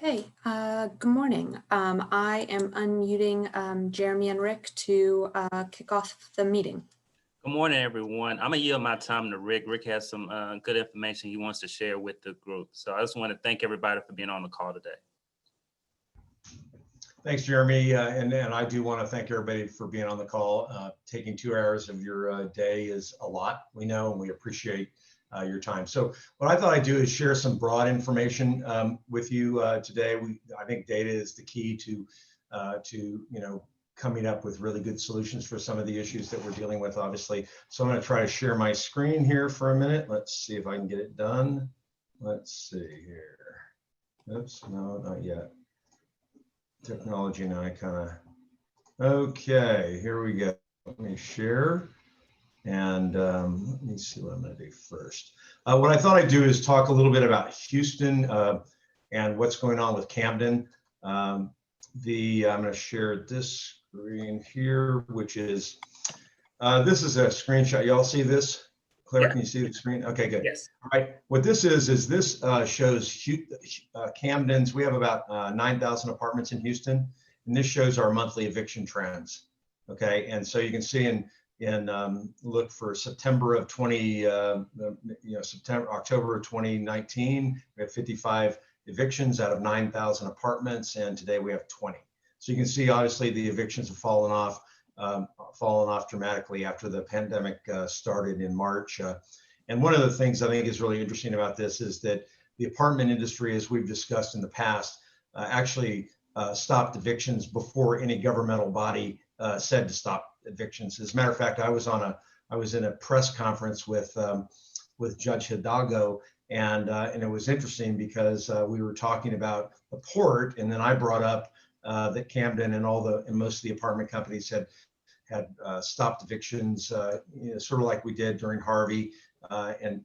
Hey, good morning. I am unmuting Jeremy and Rick to kick off the meeting. Good morning, everyone. I'm gonna yield my time to Rick. Rick has some good information he wants to share with the group. So I just want to thank everybody for being on the call today. Thanks, Jeremy. And I do want to thank everybody for being on the call. Taking 2 hours of your day is a lot, we know, and we appreciate your time. So what I thought I'd do is share some broad information with you today. I think data is the key to coming up with really good solutions for some of the issues that we're dealing with, obviously. So I'm going to try to share my screen here for a minute. Let's see if I can get it done. Let's see here. Oops, no, not yet. Technology and I okay, here we go. Let me share. And let me see what I'm going to do first. What I thought I'd do is talk a little bit about Houston and what's going on with Camden. I'm going to share this screen here, which is, this is a screenshot. Y'all see this? Claire, yeah. Can you see the screen? Okay, good. Yes. All right. What this is this shows Camden's. We have about 9,000 apartments in Houston, and this shows our monthly eviction trends. Okay, and so you can see look for September of October of 2019, we have 55 evictions out of 9,000 apartments, and today we have 20. So you can see, obviously, the evictions have fallen off dramatically after the pandemic started in March. And one of the things I think is really interesting about this is that the apartment industry, as we've discussed in the past, actually stopped evictions before any governmental body said to stop evictions. As a matter of fact, I was in a press conference with Judge Hidalgo, and it was interesting because we were talking about the port, and then I brought up that Camden and most of the apartment companies had stopped evictions, sort of like we did during Harvey and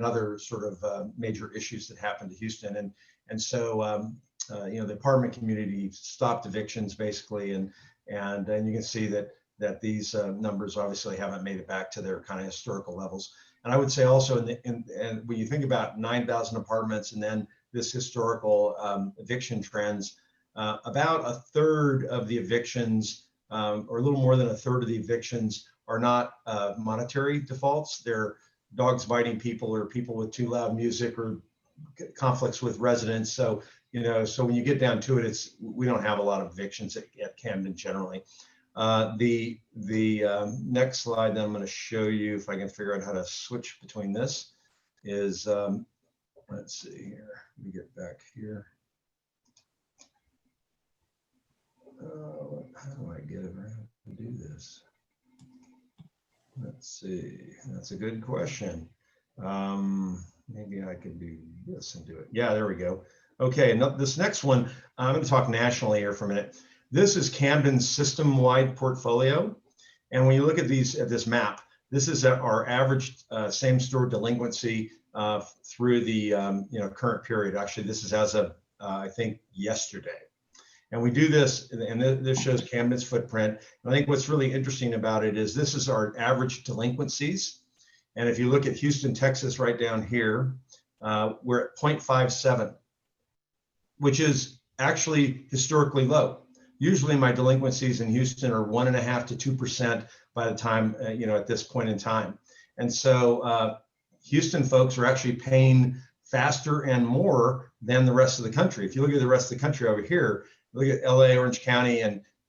other sort of major issues that happened to Houston, and so the apartment community stopped evictions basically, and you can see that these numbers obviously haven't made it back to their kind of historical levels. And I would say also, and when you think about 9,000 apartments and then this historical eviction trends, about a third of the evictions, or a little more than a third of the evictions, are not monetary defaults. They're dogs biting people, or people with too loud music, or conflicts with residents. So so when you get down to it, we don't have a lot of evictions at Camden generally. The next slide that I'm going to show you, if I can figure out how to switch between this, is let's see here. Let me get back here. How do I get around to do this? Let's see. That's a good question. Maybe I could do this and do it. Yeah, there we go. Okay, and this next one, I'm going to talk nationally here for a minute. This is Camden's system-wide portfolio, and when you look at this map, this is our average same-store delinquency through the current period. Actually, this is as of I think yesterday. And we do this, and this shows Camden's footprint. And I think what's really interesting about it is this is our average delinquencies. And if you look at Houston, Texas, right down here, we're at 0.57, which is actually historically low. Usually my delinquencies in Houston are 1.5% to 2% by the time, at this point in time. And so Houston folks are actually paying faster and more than the rest of the country. If you look at the rest of the country over here, look at LA, Orange County,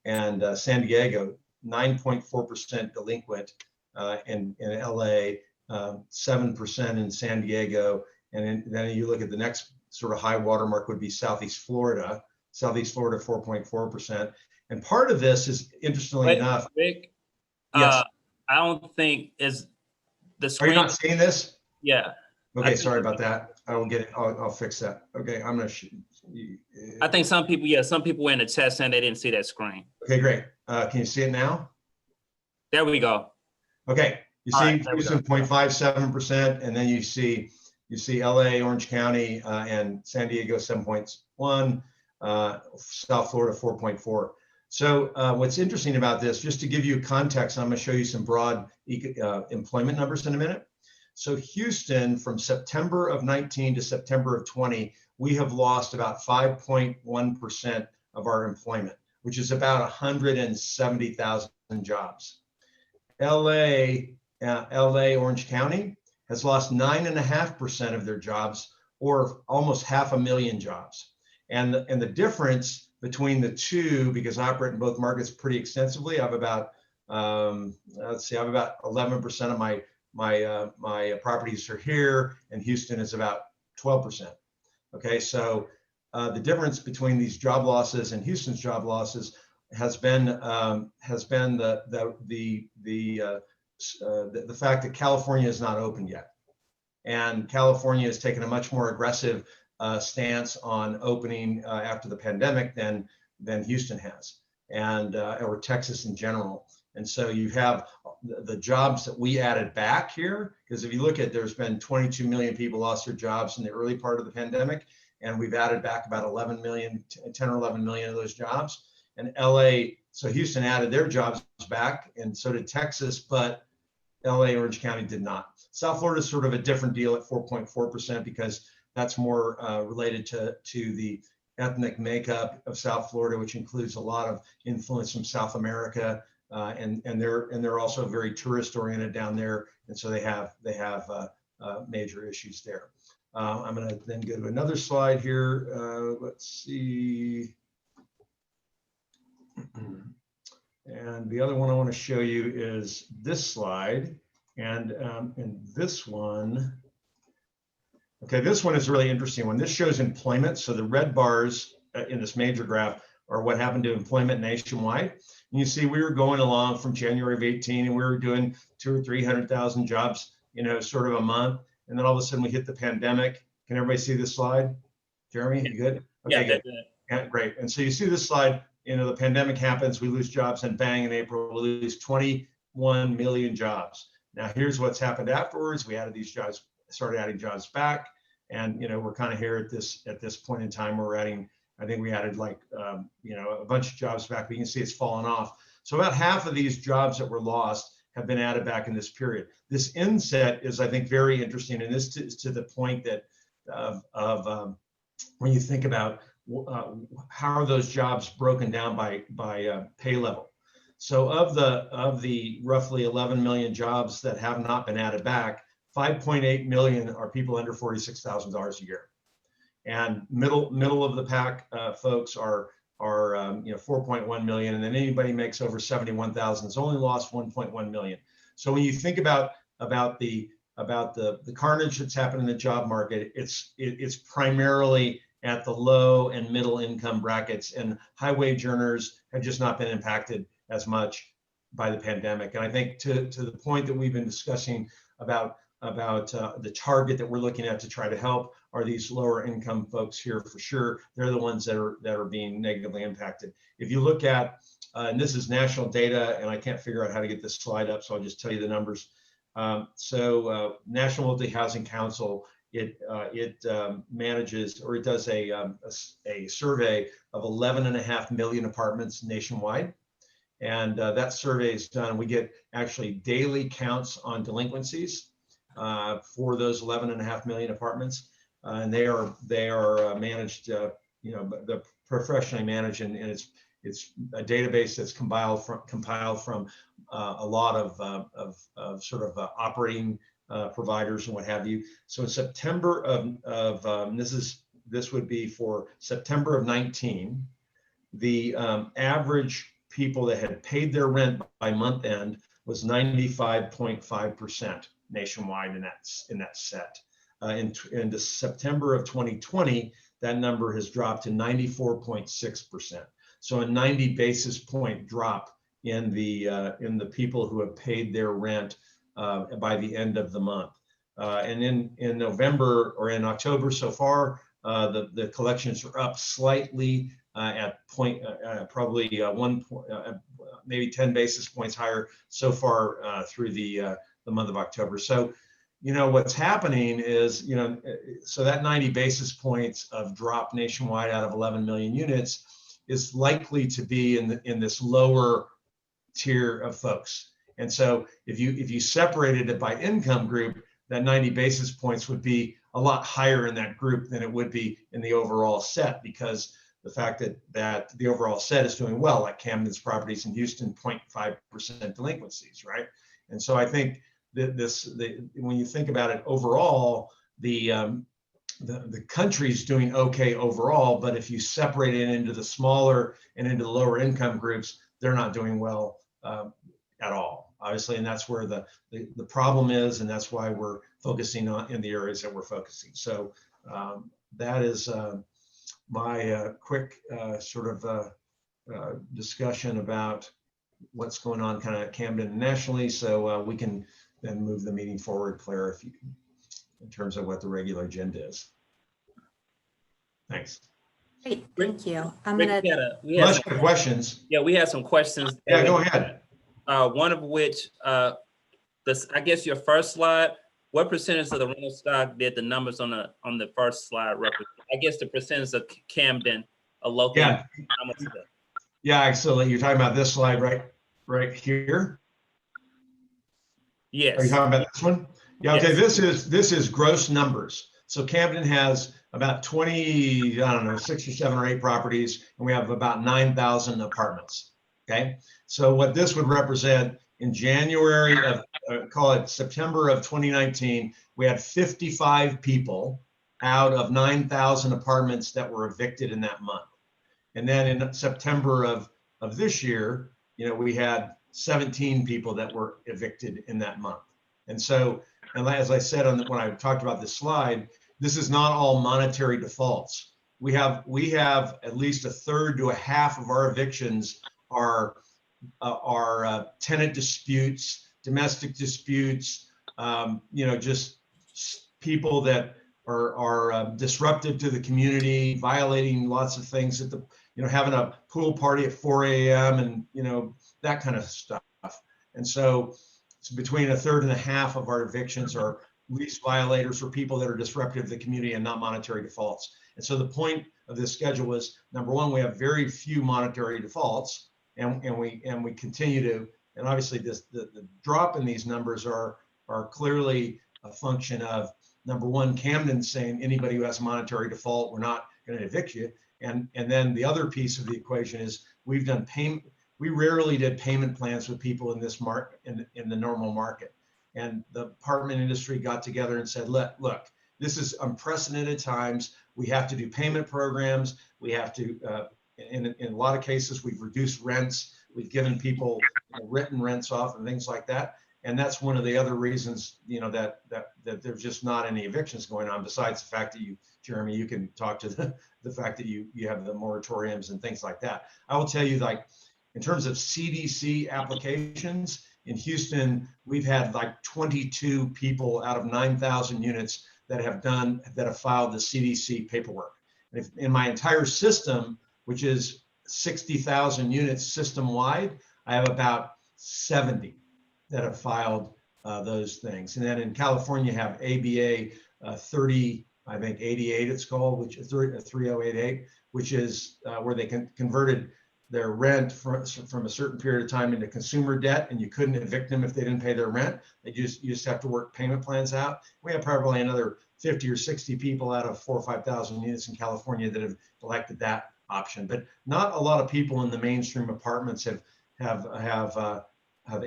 and San Diego, 9.4% delinquent in LA, 7% in San Diego, and then you look at the next sort of high watermark would be Southeast Florida, 4.4%. And part of this is, interestingly enough, Rick, yes. I don't think is the screen. Are you not seeing this? Yeah. Okay, sorry about that. I will get it. I'll fix that. Okay, I'm gonna shoot. I think some people were in the chat saying they didn't see that screen. Okay, great. Can you see it now? There we go. Okay, you see Houston 0.57%, and then you see LA, Orange County, and San Diego 7.1, South Florida 4.4. So what's interesting about this, just to give you context, I'm going to show you some broad employment numbers in a minute. So Houston, from September of 19 to September of 20, we have lost about 5.1% of our employment, which is about 170,000 jobs. LA, Orange County has lost 9.5% of their jobs, or almost 500,000 jobs. And the difference between the two, because I operate in both markets pretty extensively, I have about, let's see, I have about 11% of my properties are here, and Houston is about 12%. Okay, so the difference between these job losses and Houston's job losses has been the fact that California is not open yet, and California has taken a much more aggressive stance on opening after the pandemic than Houston has, and or Texas in general. And so you have the jobs that we added back here, because if you look at, there's been 22 million people lost their jobs in the early part of the pandemic, and we've added back about 11 million, 10 or 11 million of those jobs. And LA, so Houston added their jobs back, and so did Texas, but LA, Orange County did not. South Florida is sort of a different deal at 4.4%, because that's more related to the ethnic makeup of South Florida, which includes a lot of influence from South America. And they're also very tourist oriented down there, and so they have major issues there. I'm going to then go to another slide here. Let's see, and the other one I want to show you is this slide, and this one. Okay, this one is a really interesting one. This shows employment. So the red bars in this major graph are what happened to employment nationwide. And you see, we were going along from January of 18, and we were doing 200,000 or 300,000 jobs, sort of a month. And then all of a sudden we hit the pandemic. Can everybody see this slide? Jeremy, you good? Okay, yeah, good. Yeah, great. And so you see this slide, the pandemic happens, we lose jobs, and bang, in April, we lose 21 million jobs. Now, here's what's happened afterwards. We added these jobs, started adding jobs back. And, we're kind of here at this point in time, we're adding, I think we added like, a bunch of jobs back, but you can see it's fallen off. So about half of these jobs that were lost have been added back in this period. This inset is, I think, very interesting. And this is to the point that when you think about how are those jobs broken down by pay level. So of the roughly 11 million jobs that have not been added back, 5.8 million are people under $46,000 a year. And middle of the pack folks are 4.1 million, and then anybody makes over 71,000 has only lost 1.1 million. So when you think about the carnage that's happened in the job market, it's primarily at the low and middle income brackets, and high wage earners have just not been impacted as much by the pandemic. And I think to the point that we've been discussing about the target that we're looking at to try to help are these lower income folks here for sure. They're the ones that are being negatively impacted. If you look at, and this is national data, and I can't figure out how to get this slide up, so I'll just tell you the numbers. National Multi-Housing Council, it manages, or it does a survey of 11.5 million apartments nationwide. And that survey is done. We get actually daily counts on delinquencies for those 11.5 million apartments, and they are managed, the professionally managed, and it's a database that's compiled from a lot of sort of operating providers and what have you. So in September of this would be for September of 19, the average people that had paid their rent by month end was 95.5% nationwide in that set. In September of 2020, that number has dropped to 94.6%. So a 90 basis point drop in the people who have paid their rent by the end of the month. And in November or in October so far, the collections are up slightly at maybe 10 basis points higher so far through the month of October. So, what's happening is, so that 90 basis points of drop nationwide out of 11 million units is likely to be in this lower tier of folks. And so if you separated it by income group, that 90 basis points would be a lot higher in that group than it would be in the overall set, because the fact that the overall set is doing well, like Camden's properties in Houston, 0.5% delinquencies, right? And so I think that when you think about it overall, the country's doing okay overall, but if you separate it into the smaller and into the lower income groups, they're not doing well at all, obviously, and that's where the problem is, and that's why we're focusing on in the areas that we're focusing. So that is my quick sort of discussion about what's going on kind of Camden nationally. So we can then move the meeting forward, Claire, if you can, in terms of what the regular agenda is. Thanks. Great, thank you. I'm Rick, gonna. we had Unless some, you have questions. yeah, we had some questions. Yeah, go ahead. One of which, I guess your first slide, what percentage of the rental stock did the numbers on the first slide represent? I guess the percentage of Camden, a local. Yeah. How much is that? Yeah, absolutely. You're talking about this slide right here. Are you Yes. talking about this one? Yeah. Okay. Yes. This is gross numbers. So Camden has about 20, I don't know, 6 or 7 or 8 properties, and we have about 9,000 apartments. Okay. So what this would represent in January of, call it September of 2019, we had 55 people out of 9,000 apartments that were evicted in that month. And then in September of this year, we had 17 people that were evicted in that month. And so, and as I said when I talked about this slide, this is not all monetary defaults. We have at least a third to a half of our evictions are tenant disputes, domestic disputes, just people that are disruptive to the community, violating lots of things at the, having a pool party at 4 a.m. and, that kind of stuff. And so it's between a third and a half of our evictions are lease violators or people that are disruptive to the community and not monetary defaults. And so the point of this schedule was, number one, we have very few monetary defaults, and we continue to, and obviously the drop in these numbers are clearly a function of, number one, Camden saying anybody who has a monetary default, we're not going to evict you. And then the other piece of the equation is we've done payment. We rarely did payment plans with people in this market, in the normal market. And the apartment industry got together and said, look, this is unprecedented times. We have to do payment programs. We have to, in a lot of cases, we've reduced rents. We've given people written rents off and things like that. And that's one of the other reasons, that there's just not any evictions going on, besides the fact that Jeremy, you can talk to the fact that you have the moratoriums and things like that. I will tell you, like, in terms of CDC applications in Houston, we've had like 22 people out of 9,000 units that have filed the CDC paperwork. And if in my entire system, which is 60,000 units system wide, I have about 70 that have filed those things. And then in California, you have ABA 30, I think 88 it's called, which is 3088, which is where they converted their rent from a certain period of time into consumer debt, and you couldn't evict them if they didn't pay their rent. You just have to work payment plans out. We have probably another 50 or 60 people out of 4,000 or 5,000 units in California that have elected that option. But not a lot of people in the mainstream apartments have I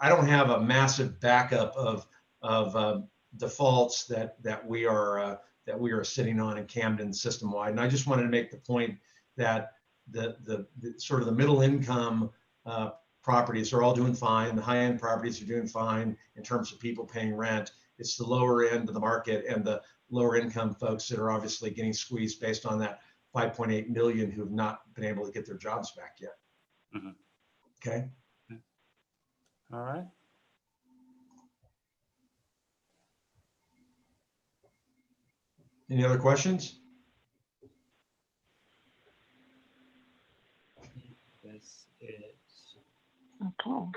don't have a massive backup of defaults that we are sitting on in Camden system wide. And I just wanted to make the point that the sort of the middle income properties are all doing fine. The high end properties are doing fine in terms of people paying rent. It's the lower end of the market and the lower income folks that are obviously getting squeezed based on that 5.8 million who have not been able to get their jobs back yet. Mm-hmm. Okay. All right. Any other questions? That's it. Okay.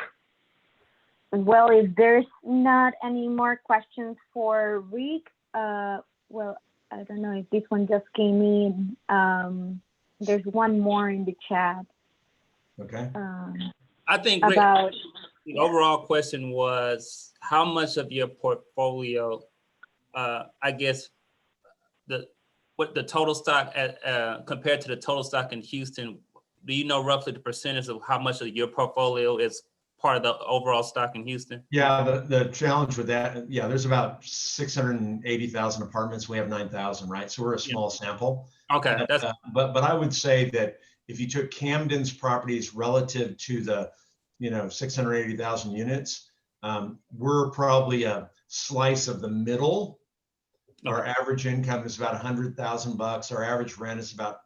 Well, if there's not any more questions for Rick, well, I don't know if this one just came in. There's one more in the chat. Okay. I think Rick, About The overall question was, how much of your portfolio, I guess, what the total stock at, compared to the total stock in Houston, do you know roughly the percentage of how much of your portfolio is part of the overall stock in Houston? Yeah, the challenge with that, yeah, there's about 680,000 apartments. We have 9,000, right? So we're a small sample. Okay, that's But I would say that if you took Camden's properties relative to the, 680,000 units, we're probably a slice of the middle. Our average income is about $100,000. Our average rent is about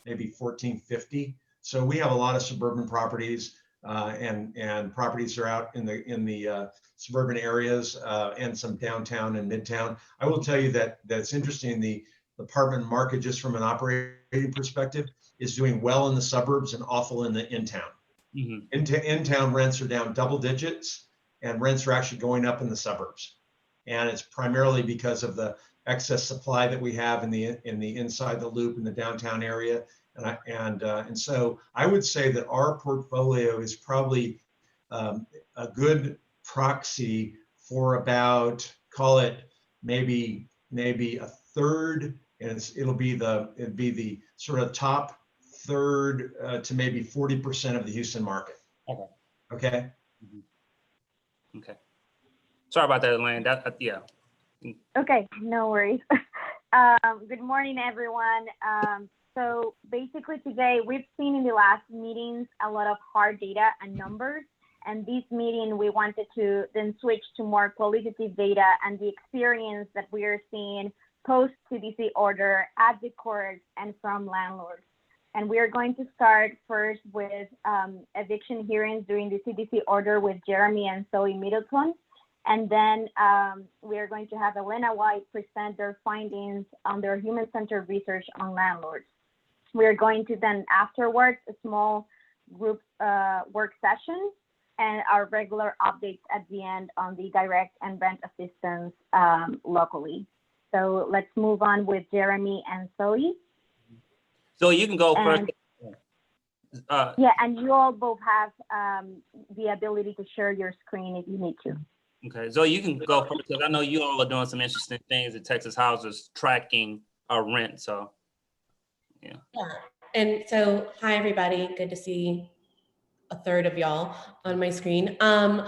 maybe $1,450. So we have a lot of suburban properties, and properties are out in the suburban areas, and some downtown and midtown. I will tell you that that's interesting. The apartment market, just from an operating perspective, is doing well in the suburbs and awful in the in-town. In-town rents are down double digits, and rents are actually going up in the suburbs. And it's primarily because of the excess supply that we have in the inside the loop in the downtown area. And so I would say that our portfolio is probably a good proxy for about, call it maybe a third, and it'd be the sort of top third to maybe 40% of the Houston market. okay. Okay. Okay. Sorry about that, Elaine. Yeah. Okay, no worries. Good morning, everyone. So basically today, we've seen in the last meetings a lot of hard data and numbers. And this meeting, we wanted to then switch to more qualitative data and the experience that we are seeing post CDC order at the courts and from landlords. And we are going to start first with eviction hearings during the CDC order with Jeremy and Zoe Middleton. And then we are going to have Elena White present their findings on their human-centered research on landlords. We are going to then afterwards a small group work session and our regular updates at the end on the direct and rent assistance locally. So let's move on with Jeremy and Zoe. So you can go first. Yeah, and you all both have the ability to share your screen if you need to. Okay, Zoe, you can go first because I know you all are doing some interesting things at Texas Houses tracking our rent. So, yeah. Yeah, and so hi everybody. Good to see a third of y'all on my screen. I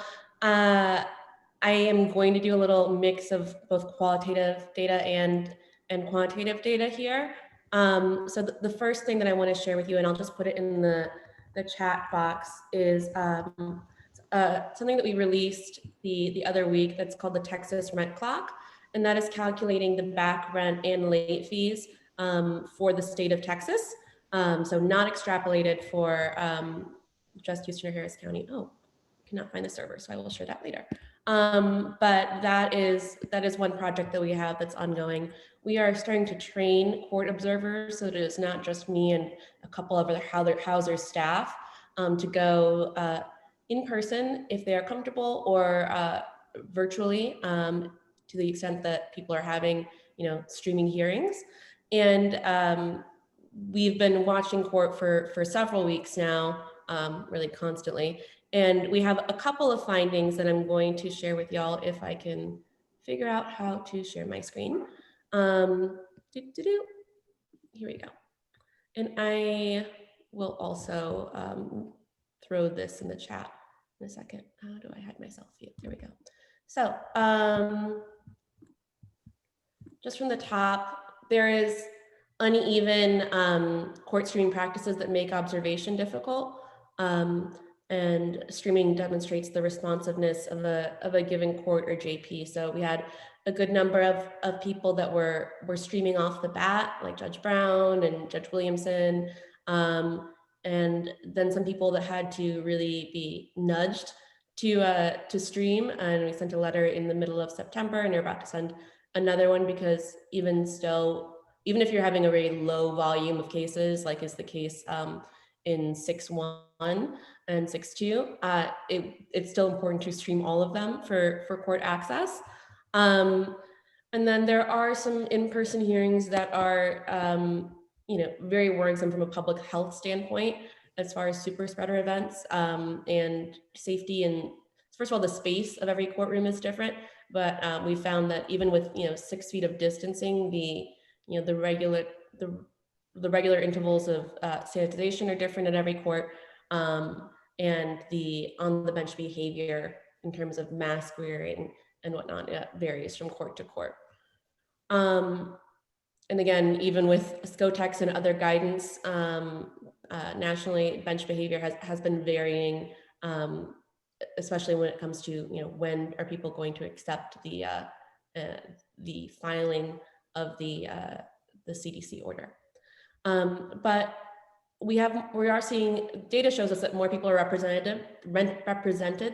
am going to do a little mix of both qualitative data and quantitative data here. So the first thing that I want to share with you, and I'll just put it in the chat box, is something that we released the other week that's called the Texas Rent Clock, and that is calculating the back rent and late fees for the state of Texas. So not extrapolated for just Houston or Harris County. Oh, cannot find the server, so I will share that later. But that is one project that we have that's ongoing. We are starting to train court observers, so that it's not just me and a couple of other Hauser staff to go in person if they are comfortable, or virtually to the extent that people are having, streaming hearings. And we've been watching court for several weeks now, really constantly. And we have a couple of findings that I'm going to share with y'all if I can figure out how to share my screen. Here we go. And I will also throw this in the chat in a second. How do I hide myself? There we go. So just from the top, there is uneven court streaming practices that make observation difficult. And streaming demonstrates the responsiveness of a given court or JP. So we had a good number of people that were streaming off the bat, like Judge Brown and Judge Williamson. And then some people that had to really be nudged to stream. And we sent a letter in the middle of September, and we're about to send another one, because even if you're having a very low volume of cases, like is the case in 6-1 and 6-2, it's still important to stream all of them for court access. And then there are some in-person hearings that are, very worrisome from a public health standpoint. as far as super spreader events and safety. And first of all, the space of every courtroom is different, but we found that even with 6 feet of distancing, the regular intervals of sanitization are different at every court, and the on the bench behavior in terms of mask wearing and whatnot varies from court to court. And again, even with SCOTEX and other guidance nationally, bench behavior has been varying, especially when it comes to when are people going to accept the filing of the CDC order. But we are seeing data shows us that more people are represented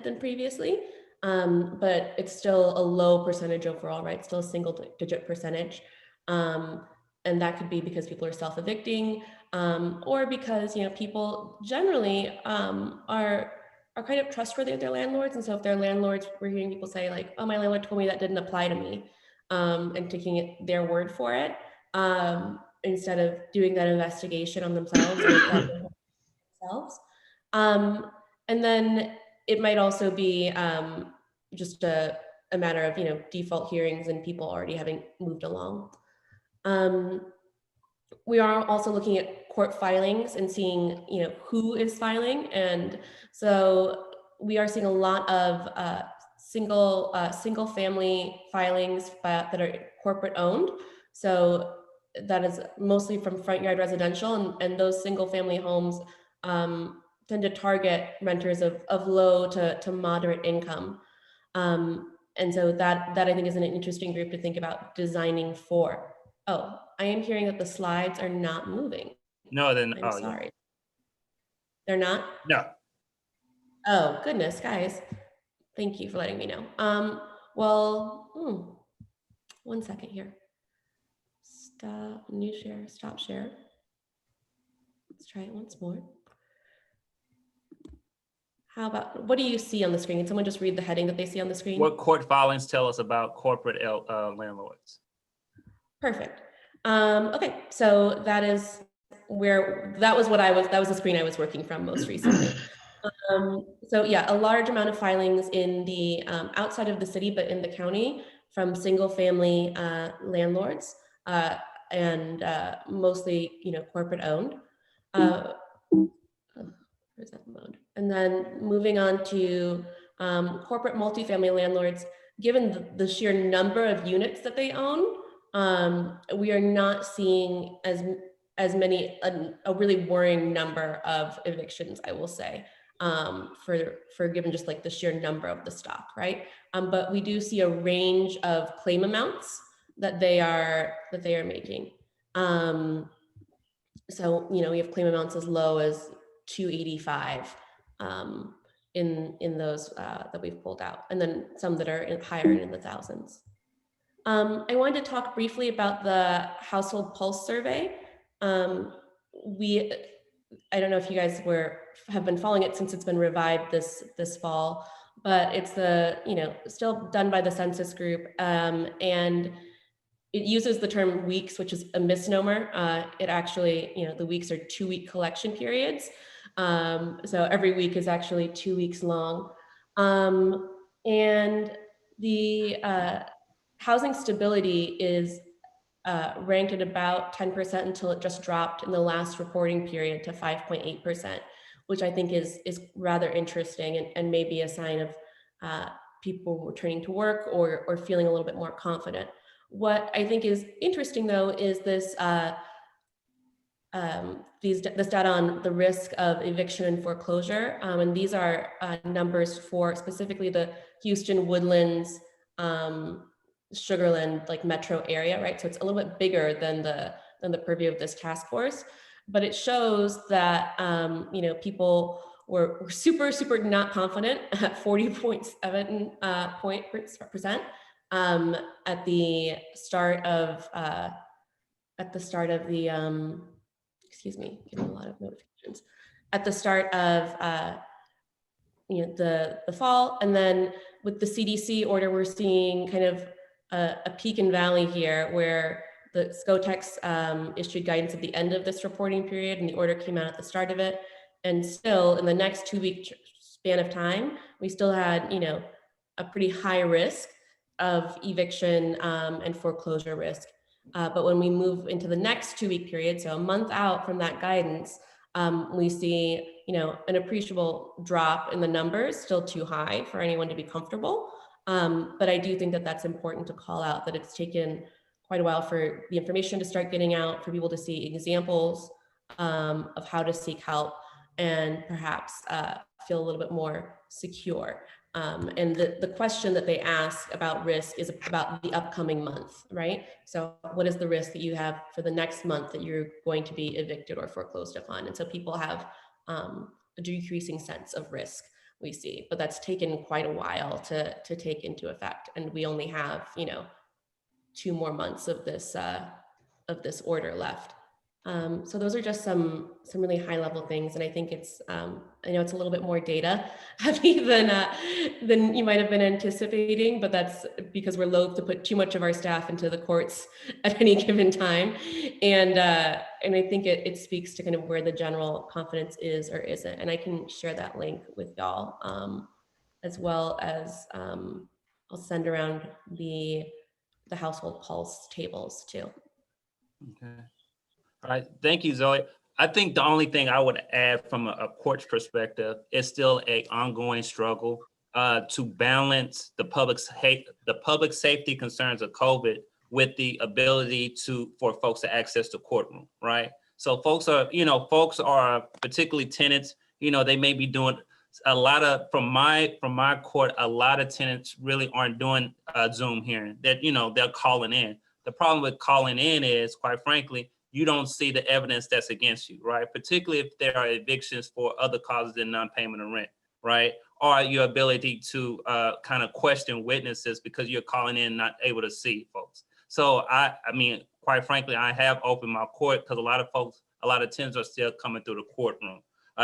than previously, but it's still a low percentage overall, right? Still a single digit percentage. And that could be because people are self-evicting, or because people generally are kind of trustworthy with their landlords. And so if their landlords, we're hearing people say like, oh, my landlord told me that didn't apply to me, and taking their word for it, instead of doing that investigation on themselves. And then it might also be just a matter of default hearings and people already having moved along. We are also looking at court filings and seeing who is filing, and so we are seeing a lot of single family filings that are corporate owned. So that is mostly from Front Yard Residential, and those single family homes tend to target renters of low to moderate income. And so that I think is an interesting group to think about designing for. Oh, I am hearing that the slides are not moving. No, then, I'm sorry. They're not? No. Oh, goodness, guys. Thank you for letting me know. Well, 1 second here. Stop, new share, stop share. Let's try it once more. How about, what do you see on the screen? Can someone just read the heading that they see on the screen? What court filings tell us about corporate landlords? Perfect. Okay, so that was the screen I was working from most recently. So yeah, a large amount of filings in the outside of the city, but in the county from single family landlords, and mostly corporate owned. Where's that mode? And then moving on to corporate multifamily landlords, given the sheer number of units that they own, we are not seeing as many, a really worrying number of evictions, I will say, for given just like the sheer number of the stock, right? But we do see a range of claim amounts that they are making. So we have claim amounts as low as $285 in those that we've pulled out, and then some that are higher in the thousands. I wanted to talk briefly about the Household Pulse Survey. I don't know if you guys have been following it since it's been revived this fall, but it's still done by the census group, and it uses the term weeks, which is a misnomer. It actually, the weeks are 2-week collection periods. So every week is actually 2 weeks long. And the housing stability is ranked at about 10% until it just dropped in the last reporting period to 5.8%, which I think is rather interesting and maybe a sign of people returning to work or feeling a little bit more confident. What I think is interesting though is this this data on the risk of eviction and foreclosure, and these are numbers for specifically the Houston, Woodlands, Sugar Land, like metro area, right? So it's a little bit bigger than the purview of this task force, but it shows that people were super not confident at 40.7% at the start of the excuse me, getting a lot of notifications at the start of the fall, and then with the CDC order, we're seeing kind of a peak and valley here, where the SCOTEX issued guidance at the end of this reporting period, and the order came out at the start of it. And still in the next 2-week span of time, we still had, a pretty high risk of eviction and foreclosure risk. But when we move into the next 2-week period, so a month out from that guidance, we see, an appreciable drop in the numbers, still too high for anyone to be comfortable. But I do think that that's important to call out, that it's taken quite a while for the information to start getting out, for people to see examples of how to seek help and perhaps feel a little bit more secure. And the question that they ask about risk is about the upcoming month, right? So what is the risk that you have for the next month that you're going to be evicted or foreclosed upon? And so people have a decreasing sense of risk, we see, but that's taken quite a while to take into effect. And we only have, 2 more months of this order left. So those are just some really high level things. And I think it's, I know it's a little bit more data heavy than you might have been anticipating, but that's because we're loath to put too much of our staff into the courts at any given time. And I think it speaks to kind of where the general confidence is or isn't. And I can share that link with y'all, as well as I'll send around the household pulse tables too. Okay. All right, thank you, Zoe. I think the only thing I would add from a court's perspective is still an ongoing struggle to balance the public safety concerns of COVID with the ability for folks to access the courtroom, right? So folks are particularly tenants, they may be doing a lot of, from my court, a lot of tenants really aren't doing Zoom hearing, that, they're calling in. The problem with calling in is, quite frankly, you don't see the evidence that's against you, right? Particularly if there are evictions for other causes than non-payment of rent, right? Or your ability to kind of question witnesses because you're calling in not able to see folks. So I mean, quite frankly, I have opened my court because a lot of tenants are still coming through the courtroom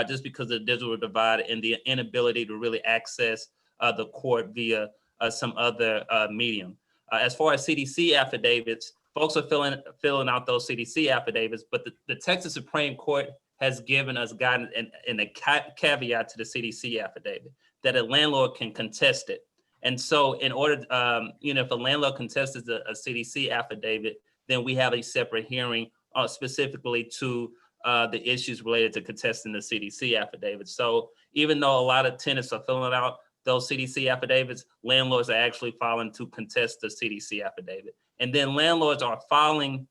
just because of the digital divide and the inability to really access the court via some other medium. As far as CDC affidavits, folks are filling out those CDC affidavits, but the Texas Supreme Court has given us guidance and a caveat to the CDC affidavit that a landlord can contest it. And so in order, if a landlord contests a CDC affidavit, then we have a separate hearing specifically to the issues related to contesting the CDC affidavit. So even though a lot of tenants are filling out those CDC affidavits, landlords are actually filing to contest the CDC affidavit. And then landlords are filing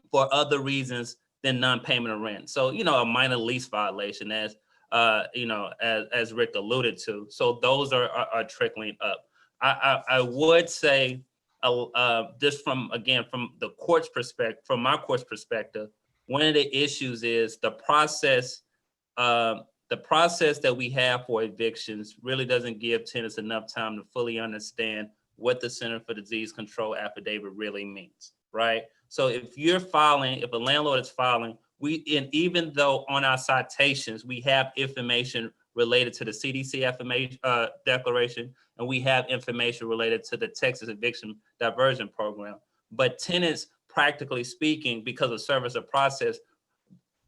for other reasons than non-payment of rent. So, a minor lease violation as Rick alluded to. So those are trickling up. I would say just from the court's perspective, from my court's perspective, one of the issues is the process that we have for evictions really doesn't give tenants enough time to fully understand what the Center for Disease Control affidavit really means, right? So if a landlord is filing, even though on our citations, we have information related to the CDC declaration, and we have information related to the Texas Eviction Diversion Program, but tenants, practically speaking, because of service of process,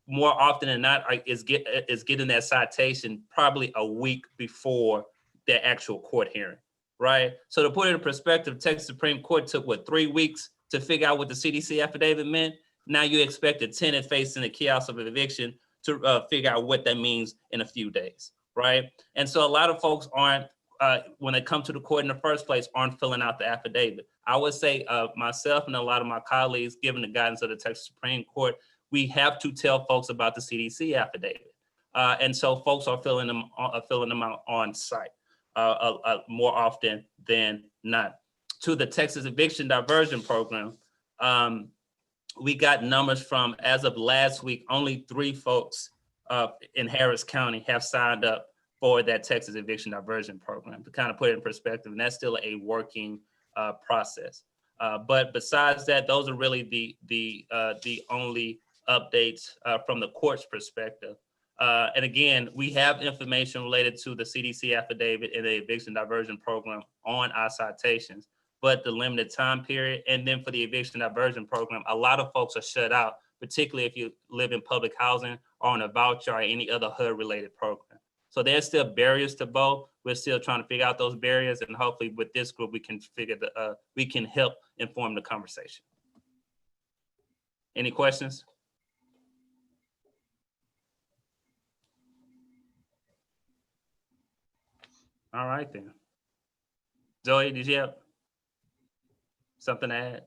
more often than not is getting that citation probably a week before their actual court hearing, right? So to put it in perspective, Texas Supreme Court took 3 weeks to figure out what the CDC affidavit meant. Now you expect a tenant facing the chaos of an eviction to figure out what that means in a few days, right? And so a lot of folks aren't, when they come to the court in the first place, aren't filling out the affidavit. I would say myself and a lot of my colleagues, given the guidance of the Texas Supreme Court, we have to tell folks about the CDC affidavit. And so folks are filling them out on site more often than not. To the Texas Eviction Diversion Program, we got numbers from, as of last week, only 3 folks in Harris County have signed up for that Texas Eviction Diversion Program, to kind of put it in perspective, and that's still a working process. But besides that, those are really the only updates from the court's perspective. And again, we have information related to the CDC affidavit and the Eviction Diversion Program on our citations, but the limited time period, and then for the Eviction Diversion Program, a lot of folks are shut out particularly if you live in public housing or on a voucher or any other HUD-related program. So there's still barriers to both. We're still trying to figure out those barriers, and hopefully with this group, we can we can help inform the conversation. Any questions? All right then. Zoe, did you have something to add?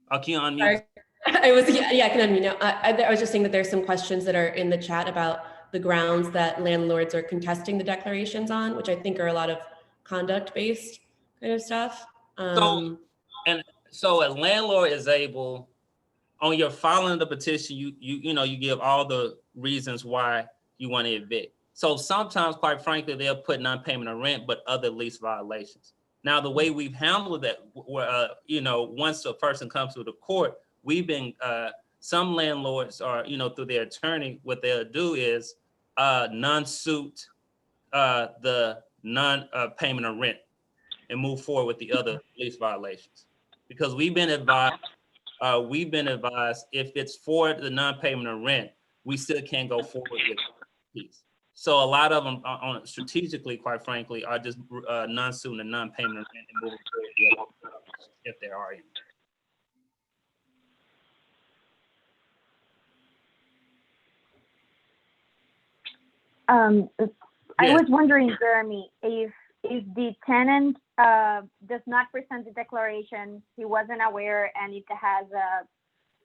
Oh, can you unmute? Sorry. I was, yeah, I can unmute now. I was just saying that there's some questions that are in the chat about the grounds that landlords are contesting the declarations on, which I think are a lot of conduct-based kind of stuff. So a landlord is able, on your filing the petition, you give all the reasons why you want to evict. So sometimes, quite frankly, they'll put non-payment of rent, but other lease violations. Now, the way we've handled that, once a person comes to the court, we've been, some landlords are, through their attorney, what they'll do is non-suit the non-payment of rent and move forward with the other lease violations. Because we've been advised if it's for the non-payment of rent, we still can't go forward with peace. So a lot of them, strategically, quite frankly, are just non-suiting the non-payment of rent and moving forward with the other if there are any. I was wondering, Jeremy, if the tenant does not present the declaration, he wasn't aware, and it has a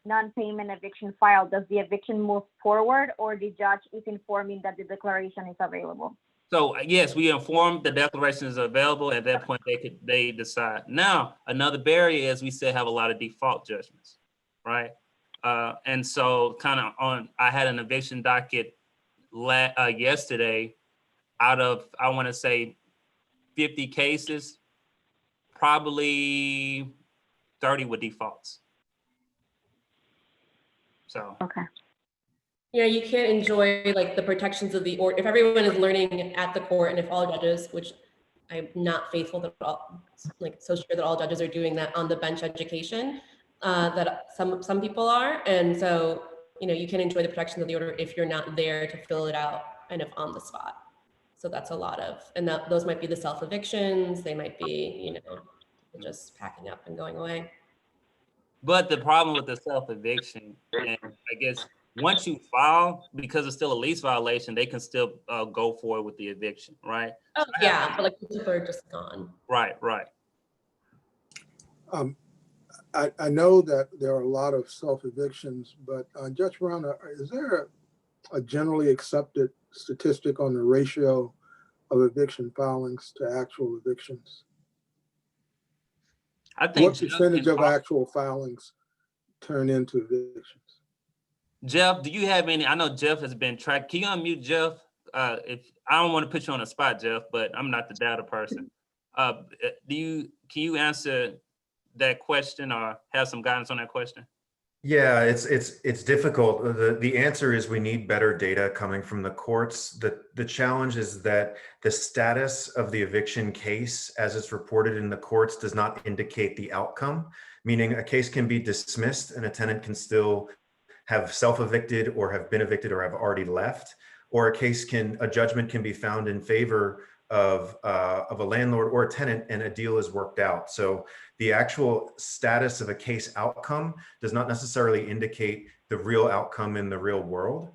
non-payment eviction file, does the eviction move forward, or the judge is informing that the declaration is available? So yes, we inform the declaration is available. At that point, they decide. Now, another barrier is we still have a lot of default judgments, right? And so I had an eviction docket yesterday. Out of, I want to say 50 cases, probably 30 were defaults. So. Okay. Yeah, you can't enjoy like the protections of the order if everyone is learning at the court, and if all judges, which I'm not faithful that so sure that all judges are doing that on the bench education, that some people are, and so you can enjoy the protections of the order if you're not there to fill it out kind of on the spot. So that's a lot of, and those might be the self evictions. They might be just packing up and going away. But the problem with the self eviction, and I guess once you file, because it's still a lease violation, they can still go forward with the eviction, right? Oh, yeah, but like people are just gone. Right. I know that there are a lot of self evictions, but Judge Brown, is there a generally accepted statistic on the ratio of eviction filings to actual evictions? I think what percentage of actual filings turn into evictions? Jeff, do you have any? I know Jeff has been tracked. Can you unmute Jeff? If I don't want to put you on the spot, Jeff, but I'm not the data person. Can you answer that question or have some guidance on that question? Yeah, it's difficult. The answer is we need better data coming from the courts. The challenge is that the status of the eviction case as it's reported in the courts does not indicate the outcome, meaning a case can be dismissed and a tenant can still have self-evicted or have been evicted or have already left, or a judgment can be found in favor of a landlord or a tenant and a deal is worked out. So the actual status of a case outcome does not necessarily indicate the real outcome in the real world.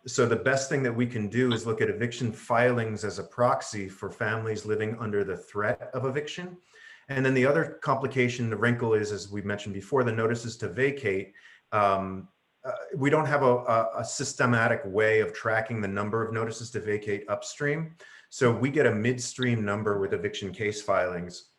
So the best thing that we can do is look at eviction filings as a proxy for families living under the threat of eviction. And then the other complication, the wrinkle is, as we mentioned before, the notices to vacate. We don't have a systematic way of tracking the number of notices to vacate upstream. So we get a midstream number with eviction case filings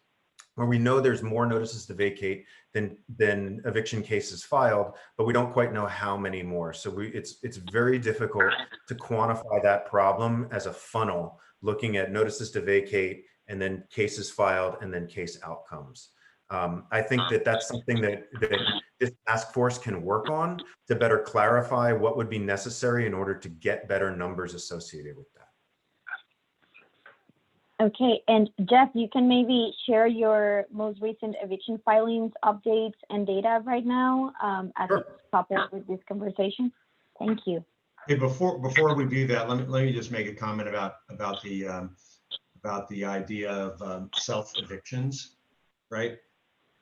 where we know there's more notices to vacate than eviction cases filed, but we don't quite know how many more. So it's very difficult to quantify that problem as a funnel, looking at notices to vacate and then cases filed and then case outcomes. I think that's something that this task force can work on to better clarify what would be necessary in order to get better numbers associated with that. Okay, and Jeff, you can maybe share your most recent eviction filings, updates, and data right now as Sure. it's coupled with this conversation. Thank you. Hey, before we do that, let me just make a comment about the idea of self evictions, right?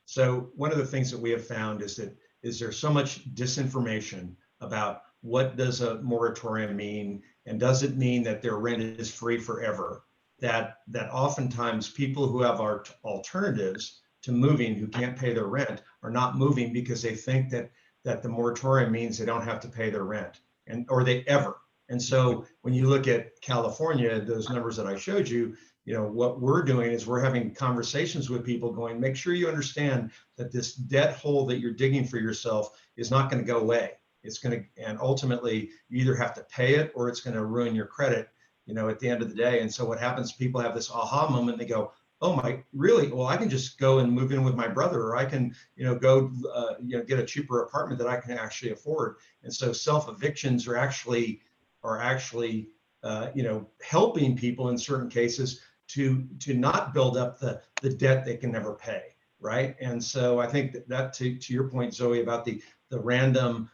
So one of the things that we have found is that there's so much disinformation about what does a moratorium mean, and does it mean that their rent is free forever? That oftentimes people who have alternatives to moving, who can't pay their rent, are not moving because they think that the moratorium means they don't have to pay their rent, or they ever. And so when you look at California, those numbers that I showed you, what we're doing is we're having conversations with people going, make sure you understand that this debt hole that you're digging for yourself is not going to go away. It's going to, and ultimately you either have to pay it or it's going to ruin your credit, at the end of the day. And so what happens, people have this aha moment. They go, oh my, really? Well, I can just go and move in with my brother, or I can, go, get a cheaper apartment that I can actually afford. And so self evictions are actually, helping people in certain cases to not build up the debt they can never pay, right? And so I think that to your point, Zoe, about the random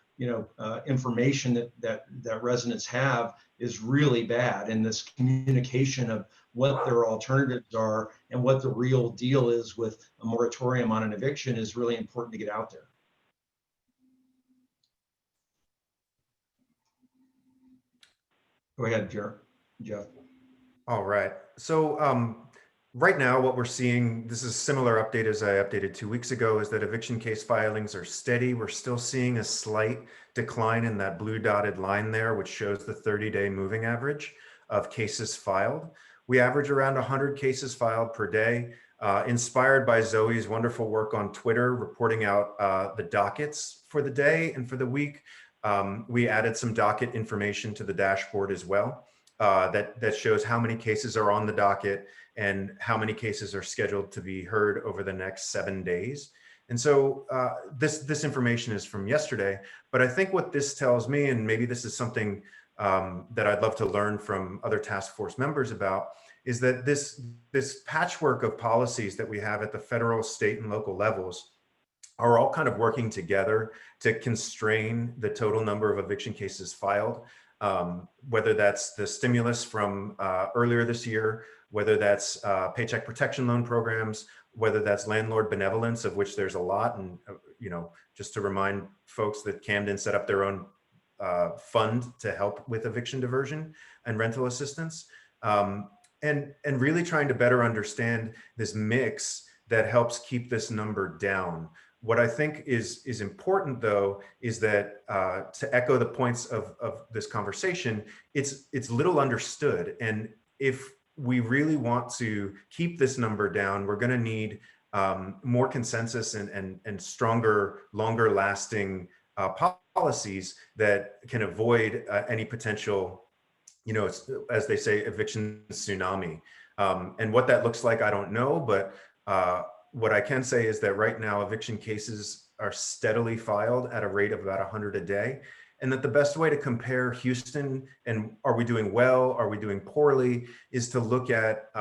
information that residents have is really bad, and this communication of what their alternatives are and what the real deal is with a moratorium on an eviction is really important to get out there. Go ahead, Jeff. All right. So right now, what we're seeing, this is a similar update as I updated 2 weeks ago, is that eviction case filings are steady. We're still seeing a slight decline in that blue dotted line there, which shows the 30-day moving average of cases filed. We average around 100 cases filed per day, inspired by Zoe's wonderful work on Twitter, reporting out the dockets for the day and for the week. We added some docket information to the dashboard as well. That shows how many cases are on the docket and how many cases are scheduled to be heard over the next 7 days. And so this information is from yesterday, but I think what this tells me, and maybe this is something that I'd love to learn from other task force members about, is that this patchwork of policies that we have at the federal, state, and local levels are all kind of working together to constrain the total number of eviction cases filed. Whether that's the stimulus from earlier this year, whether that's paycheck protection loan programs, whether that's landlord benevolence, of which there's a lot. And, just to remind folks that Camden set up their own fund to help with eviction diversion and rental assistance. And really trying to better understand this mix that helps keep this number down. What I think is important, though, is that to echo the points of this conversation, it's little understood. And if we really want to keep this number down, we're going to need more consensus and stronger, longer lasting policies that can avoid any potential, as they say, eviction tsunami. And what that looks like, I don't know, but what I can say is that right now eviction cases are steadily filed at a rate of about 100 a day. And that the best way to compare Houston and are we doing well, are we doing poorly, is to look at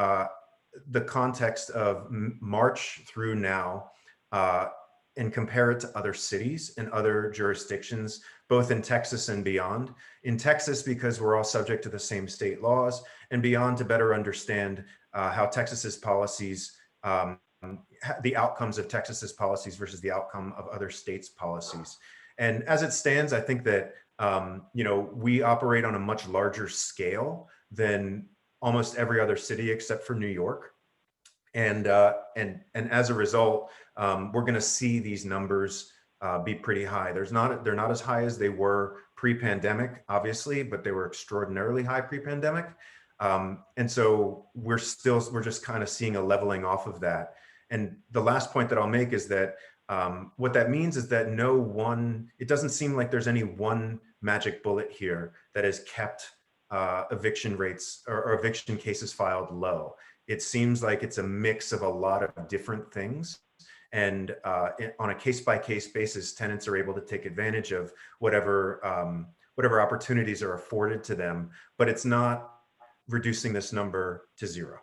the context of March through now and compare it to other cities and other jurisdictions, both in Texas and beyond. In Texas, because we're all subject to the same state laws, and beyond to better understand how Texas's policies, the outcomes of Texas's policies versus the outcome of other states' policies. And as it stands, I think that we operate on a much larger scale than almost every other city except for New York. And as a result, we're going to see these numbers be pretty high. They're not as high as they were pre-pandemic, obviously, but they were extraordinarily high pre-pandemic. And so we're just kind of seeing a leveling off of that. And the last point that I'll make is that what that means is that it doesn't seem like there's any one magic bullet here that has kept eviction rates or eviction cases filed low. It seems like it's a mix of a lot of different things. And on a case-by-case basis, tenants are able to take advantage of whatever opportunities are afforded to them, but it's not reducing this number to zero.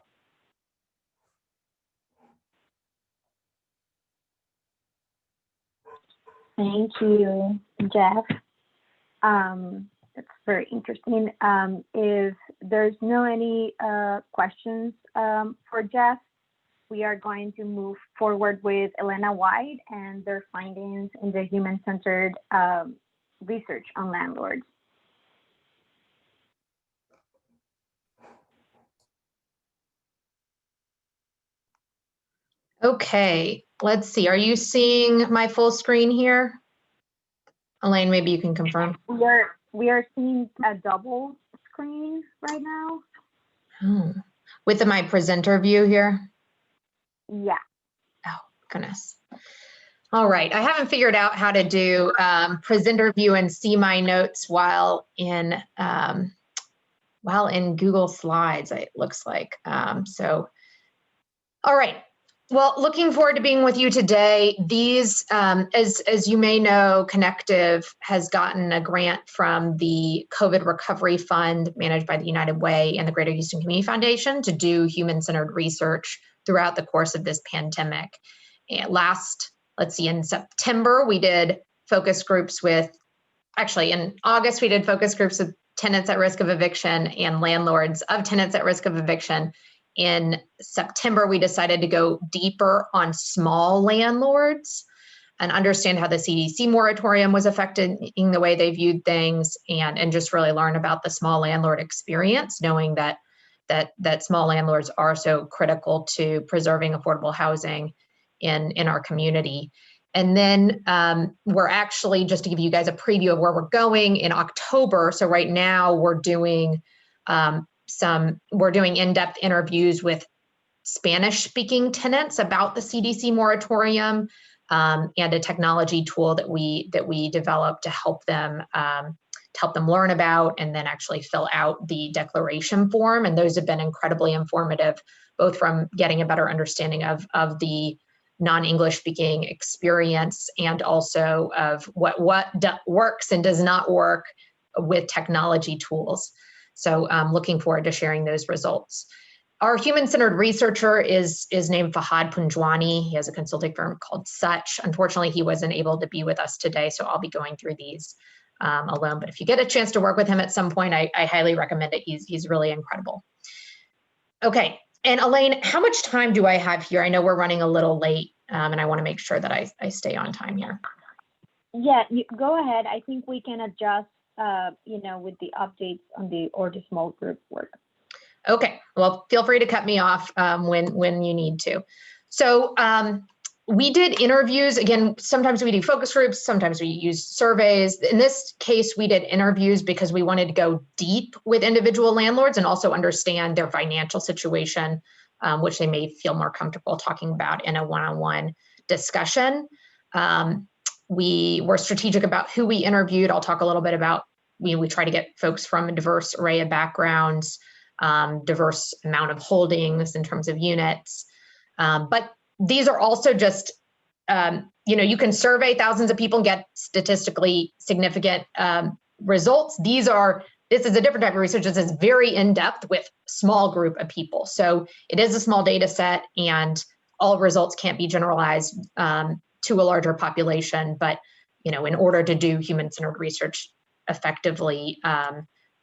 Thank you, Jeff. It's very interesting. If there's no any questions for Jeff, we are going to move forward with Elena White and their findings in the human-centered research on landlords. Okay, let's see. Are you seeing my full screen here? Elaine, maybe you can confirm. We are seeing a double screen right now. Oh, with my presenter view here? Yeah. Oh, goodness. All right, I haven't figured out how to do presenter view and see my notes while in Google Slides, it looks like. So, all right. Well, looking forward to being with you today. These, as you may know, Connective has gotten a grant from the COVID Recovery Fund managed by the United Way and the Greater Houston Community Foundation to do human-centered research throughout the course of this pandemic. And in September, we did focus groups in August, we did focus groups with tenants at risk of eviction and landlords of tenants at risk of eviction. In September, we decided to go deeper on small landlords and understand how the CDC moratorium was affecting the way they viewed things, and just really learn about the small landlord experience, knowing that small landlords are so critical to preserving affordable housing in our community. And then we're actually, just to give you guys a preview of where we're going in October. So right now we're doing in-depth interviews with Spanish-speaking tenants about the CDC moratorium, and a technology tool that we developed to help them learn about and then actually fill out the declaration form. And those have been incredibly informative, both from getting a better understanding of the non-English speaking experience and also of what works and does not work with technology tools. So I'm looking forward to sharing those results. Our human-centered researcher is named Fahad Punjwani. He has a consulting firm called Such. Unfortunately, he wasn't able to be with us today, so I'll be going through these alone. But if you get a chance to work with him at some point, I highly recommend it. He's really incredible. Okay, and Elaine, how much time do I have here? I know we're running a little late, and I want to make sure that I stay on time here. Yeah, you go ahead. I think we can adjust with the updates on the small group work. Okay, well, feel free to cut me off when you need to. So we did interviews. Again, sometimes we do focus groups, sometimes we use surveys. In this case, we did interviews because we wanted to go deep with individual landlords and also understand their financial situation, which they may feel more comfortable talking about in a one-on-one discussion. We were strategic about who we interviewed. I'll talk a little bit about, we try to get folks from a diverse array of backgrounds, diverse amount of holdings in terms of units. But these are also just, you can survey thousands of people and get statistically significant results. This is a different type of research. This is very in-depth with small group of people. So it is a small data set and all results can't be generalized to a larger population, but in order to do human-centered research effectively,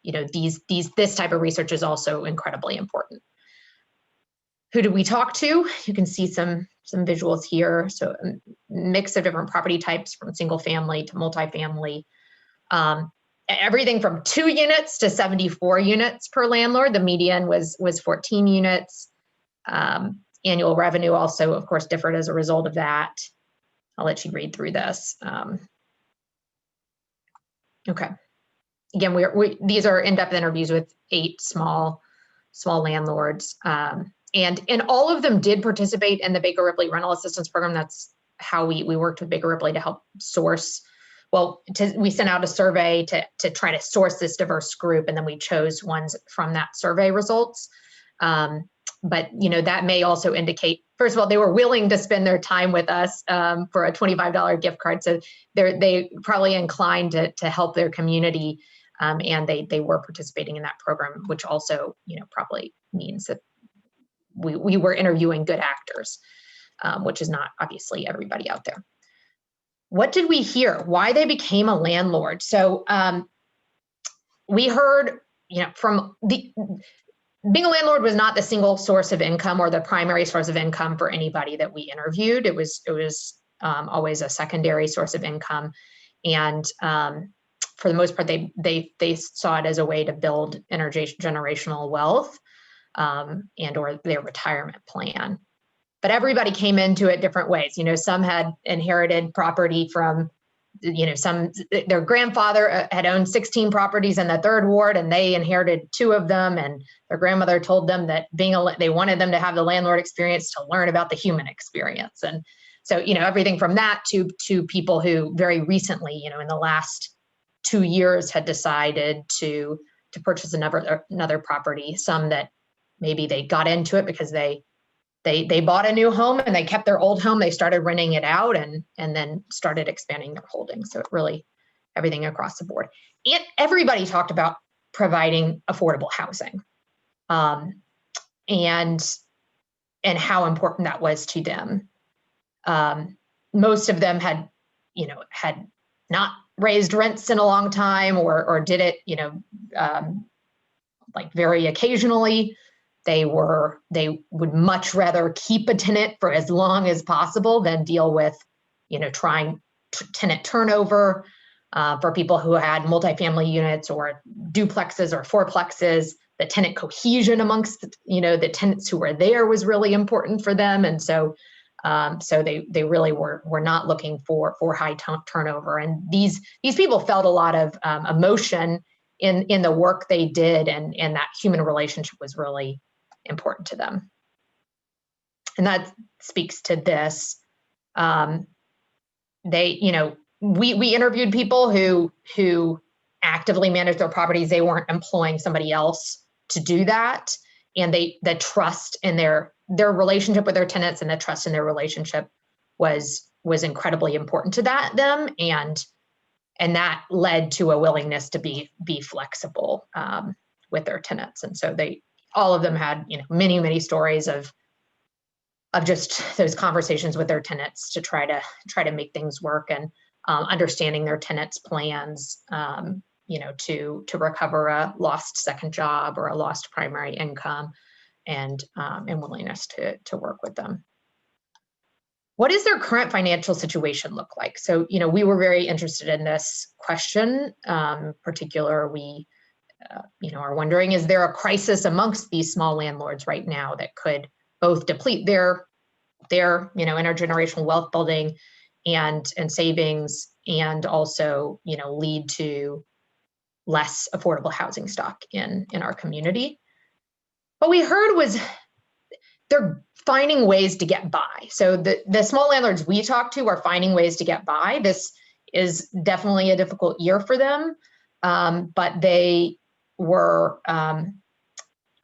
this type of research is also incredibly important. Who do we talk to? You can see some visuals here. So a mix of different property types, from single family to multifamily, everything from 2 units to 74 units per landlord. The median was 14 units. Annual revenue also, of course, differed as a result of that. I'll let you read through this. Okay. Again, these are in-depth interviews with 8 small landlords. And all of them did participate in the Baker Ripley Rental Assistance Program. That's how we worked with Baker Ripley to help source. We sent out a survey to try to source this diverse group, and then we chose ones from that survey results. But that may also indicate, first of all, they were willing to spend their time with us for a $25 gift card. So they probably inclined to help their community, and they were participating in that program, which also probably means that we were interviewing good actors, which is not obviously everybody out there. what did we hear? Why they became a landlord? So we heard, from being a landlord was not the single source of income or the primary source of income for anybody that we interviewed. It was always a secondary source of income, and for the most part, they saw it as a way to build intergenerational wealth and or their retirement plan. But everybody came into it different ways. Some had inherited property from, their grandfather had owned 16 properties in the 3rd ward, and they inherited 2 of them. And their grandmother told them that they wanted them to have the landlord experience to learn about the human experience. And so, everything from that to people who very recently, in the last 2 years had decided to purchase another property. Some that maybe they got into it because they bought a new home and they kept their old home. They started renting it out and then started expanding their holdings. So it really, everything across the board. And everybody talked about providing affordable housing and how important that was to them. Most of them had not raised rents in a long time or did it, like very occasionally. They would much rather keep a tenant for as long as possible than deal with, trying tenant turnover for people who had multifamily units or duplexes or fourplexes. The tenant cohesion amongst, the tenants who were there was really important for them. And so they really were not looking for high turnover. And these people felt a lot of emotion in the work they did, and that human relationship was really important to them. And that speaks to this. We interviewed people who actively managed their properties. They weren't employing somebody else to do that. And the trust in their relationship with their tenants and the trust in their relationship was incredibly important to them. And that led to a willingness to be flexible with their tenants. And so all of them had, many, many stories of just those conversations with their tenants to try to make things work, and understanding their tenants' plans, to recover a lost second job or a lost primary income, and willingness to work with them. What does their current financial situation look like? So, we were very interested in this question. Particular, we are wondering, is there a crisis amongst these small landlords right now that could both deplete their intergenerational wealth building and savings, and also, lead to less affordable housing stock in our community? What we heard was they're finding ways to get by. So the small landlords we talked to are finding ways to get by. This is definitely a difficult year for them, but they were,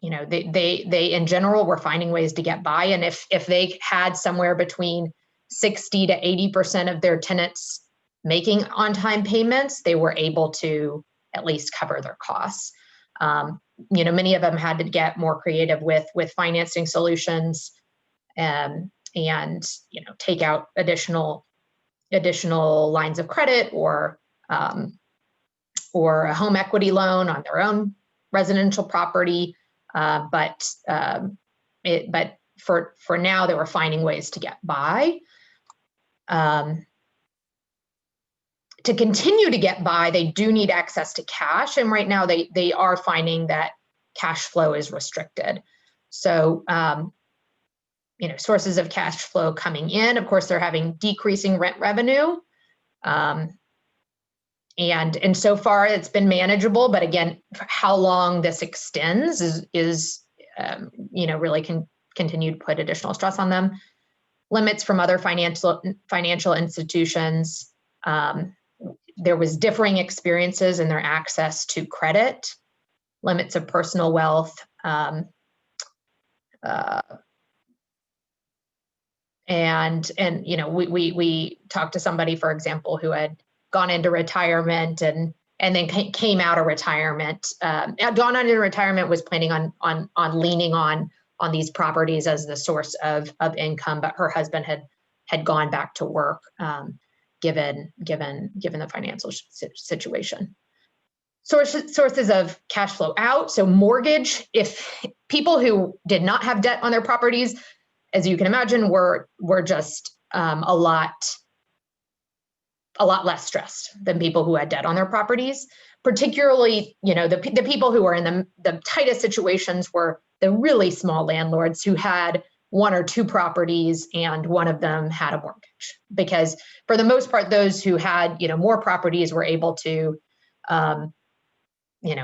they in general were finding ways to get by. And if they had somewhere between 60 to 80% of their tenants making on-time payments, they were able to at least cover their costs. Many of them had to get more creative with financing solutions, and take out additional lines of credit or a home equity loan on their own residential property. But for now, they were finding ways to get by. To continue to get by, they do need access to cash. And right now they are finding that cash flow is restricted. So, sources of cash flow coming in, of course, they're having decreasing rent revenue. And so far it's been manageable, but again, how long this extends is really can continue to put additional stress on them. Limits from other financial institutions. There was differing experiences in their access to credit, limits of personal wealth, we talked to somebody, for example, who had gone into retirement and then came out of retirement. Gone into retirement, was planning on leaning on these properties as the source of income, but her husband had gone back to work. given the financial situation. Sources of cash flow out. So mortgage, if people who did not have debt on their properties, as you can imagine, were just a lot less stressed than people who had debt on their properties. Particularly, the people who are in the tightest situations were the really small landlords who had 1 or 2 properties and one of them had a mortgage. Because for the most part, those who had more properties were able to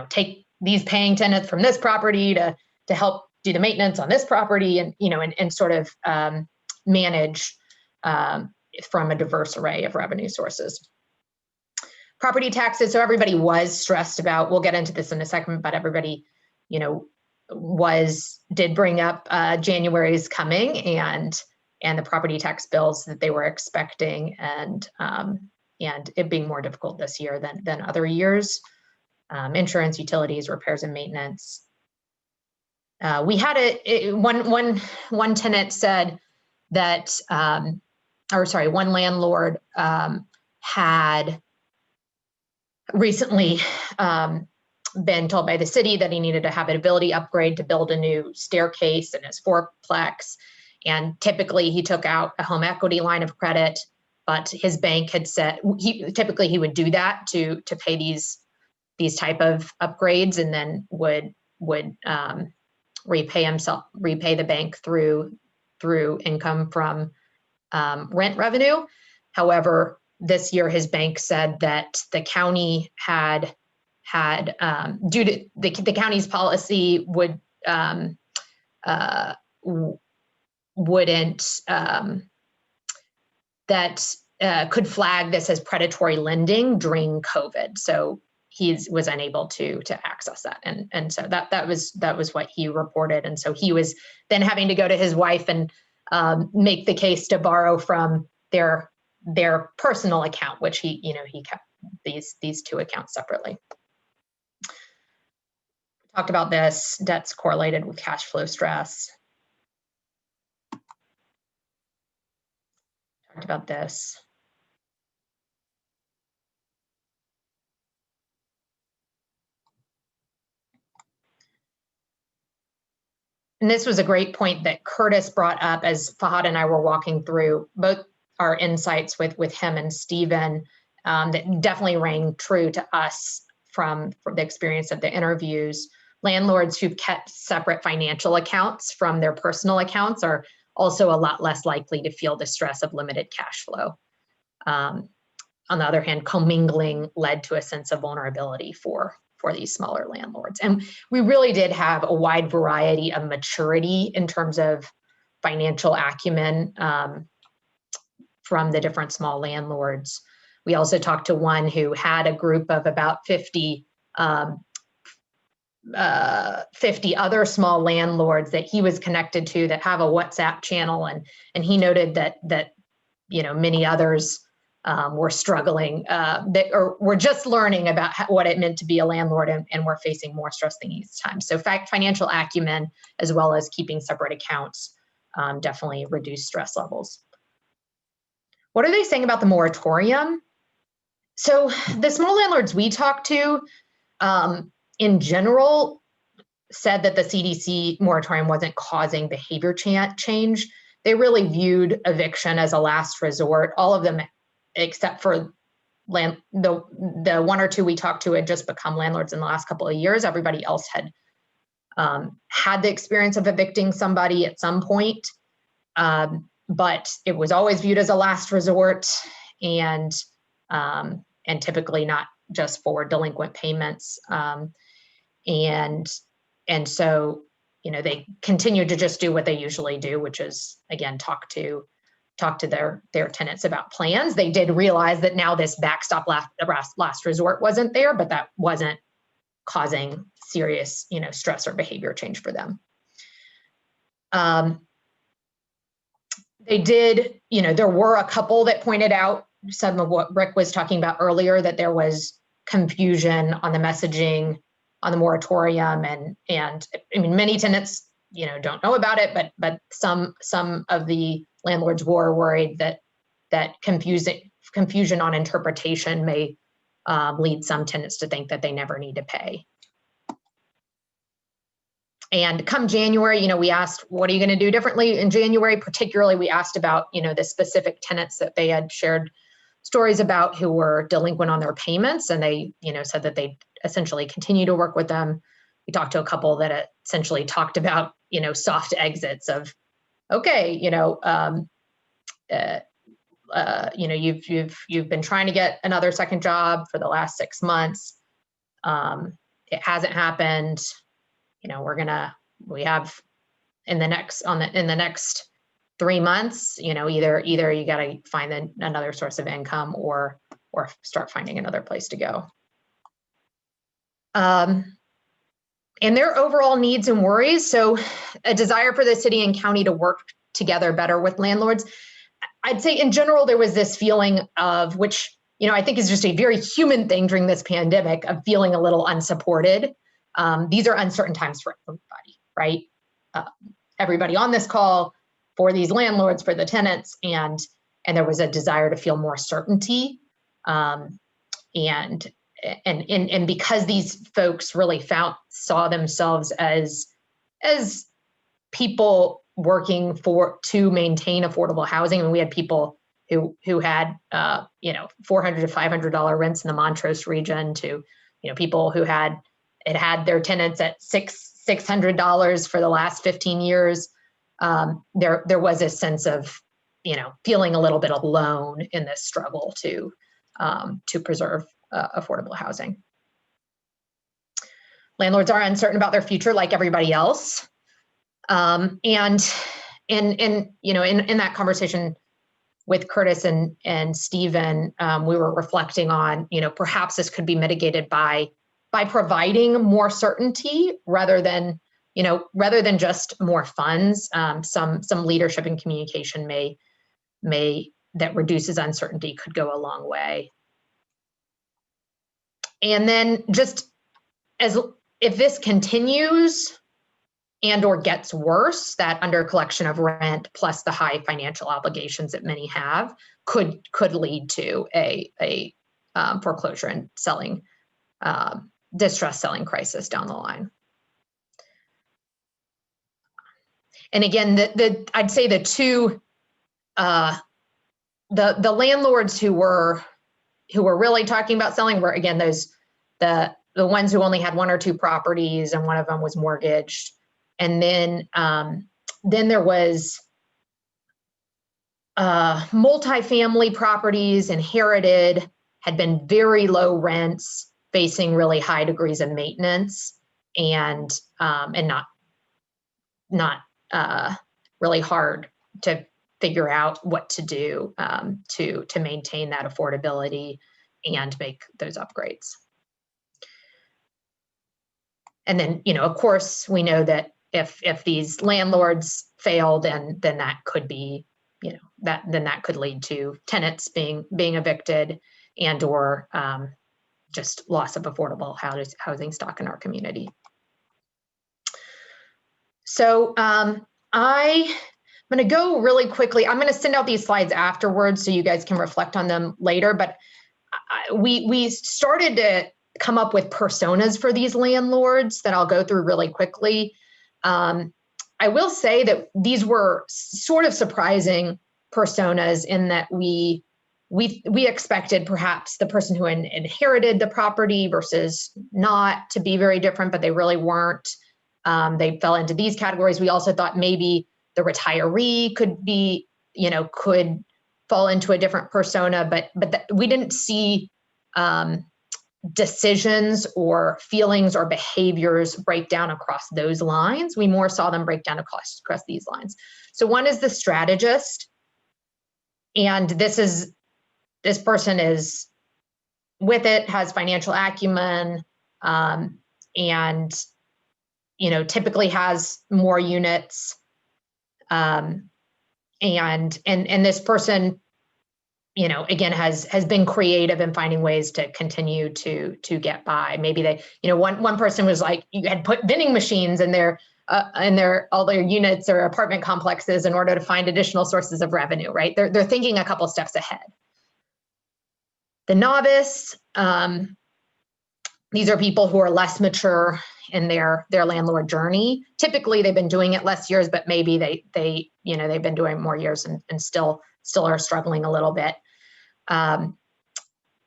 take these paying tenants from this property to help do the maintenance on this property, and and sort of manage from a diverse array of revenue sources. Property taxes. So everybody was stressed about. We'll get into this in a second, but everybody, did bring up January's coming and the property tax bills that they were expecting, and it being more difficult this year than other years. Insurance, utilities, repairs and maintenance. We had one tenant said that, one landlord had recently been told by the city that he needed a habitability upgrade to build a new staircase in his fourplex. And typically he took out a home equity line of credit, but his bank had said he would do that to pay these type of upgrades, and then would repay the bank through income from rent revenue. However, this year his bank said that the county had due to the county's policy could flag this as predatory lending during COVID. So he was unable to access that, and so that was what he reported. And so he was then having to go to his wife and make the case to borrow from their personal account, which he kept these 2 accounts separately. Talked about this. Debt's correlated with cash flow stress. Talked about this. And this was a great point that Curtis brought up as Fahad and I were walking through both our insights with him and Stephen, that definitely rang true to us from the experience of the interviews. Landlords who've kept separate financial accounts from their personal accounts are also a lot less likely to feel the stress of limited cash flow. On the other hand, commingling led to a sense of vulnerability for these smaller landlords. And we really did have a wide variety of maturity in terms of financial acumen from the different small landlords. We also talked to one who had a group of about 50 other small landlords that he was connected to that have a WhatsApp channel, and he noted that many others were struggling, or were just learning about what it meant to be a landlord, and were facing more stress than each time. So financial acumen, as well as keeping separate accounts, definitely reduce stress levels. What are they saying about the moratorium? So the small landlords we talked to, in general, said that the CDC moratorium wasn't causing behavior change. They really viewed eviction as a last resort. All of them, except for the 1 or 2 we talked to, had just become landlords in the last couple of years. Everybody else had had the experience of evicting somebody at some point, but it was always viewed as a last resort, and typically not just for delinquent payments. And so, they continued to just do what they usually do, which is, again, talk to their tenants about plans. They did realize that now this backstop last resort wasn't there, but that wasn't causing serious, stress or behavior change for them. They did, there were a couple that pointed out some of what Rick was talking about earlier, that there was confusion on the messaging on the moratorium, and I mean, many tenants, don't know about it, but some of the landlords were worried that confusion on interpretation may lead some tenants to think that they never need to pay. And come January, we asked, what are you going to do differently in January? Particularly, we asked about, the specific tenants that they had shared stories about who were delinquent on their payments. And they, said that they essentially continue to work with them. We talked to a couple that essentially talked about, soft exits of, okay, you've been trying to get another second job for the last 6 months. It hasn't happened. We have in the next 3 months, either you got to find another source of income or start finding another place to go. And their overall needs and worries. So a desire for the city and county to work together better with landlords. I'd say in general, there was this feeling of, which, I think is just a very human thing during this pandemic, of feeling a little unsupported. These are uncertain times for everybody, right? Everybody on this call, for these landlords, for the tenants, and there was a desire to feel more certainty. And because these folks really saw themselves as people working to maintain affordable housing. And we had people who had $400 to $500 rents in the Montrose region, to people who had their tenants at $600 for the last 15 years. There was a sense of feeling a little bit alone in this struggle to preserve affordable housing. Landlords are uncertain about their future, like everybody else. And in that conversation with Curtis and Stephen, we were reflecting on, perhaps this could be mitigated by providing more certainty rather than just more funds. Some leadership and communication that reduces uncertainty could go a long way. And then just if this continues and or gets worse, that under collection of rent plus the high financial obligations that many have could lead to a foreclosure and distress selling crisis down the line. And again, I'd say the two, the landlords who were really talking about selling were, again, the ones who only had 1 or 2 properties, and one of them was mortgaged. And then there was multifamily properties inherited, had been very low rents, facing really high degrees of maintenance, and not really hard to figure out what to do to maintain that affordability and make those upgrades. And then, of course, we know that if these landlords fail, then that could be, that could lead to tenants being evicted and or just loss of affordable housing stock in our community. So I'm going to go really quickly. I'm going to send out these slides afterwards so you guys can reflect on them later. But we started to come up with personas for these landlords that I'll go through really quickly. I will say that these were sort of surprising personas in that we expected perhaps the person who inherited the property versus not to be very different, but they really weren't. They fell into these categories. We also thought maybe the retiree could be, could fall into a different persona, but we didn't see decisions or feelings or behaviors break down across those lines. We more saw them break down across these lines. So one is the strategist, and this person is with it, has financial acumen, and typically has more units, and this person, again, has been creative in finding ways to continue to get by. Maybe they, one person was like, you had put vending machines in their all their units or apartment complexes in order to find additional sources of revenue, right? They're thinking a couple steps ahead. The novice, these are people who are less mature in their landlord journey. Typically, they've been doing it less years, but maybe they've been doing more years and still are struggling a little bit. And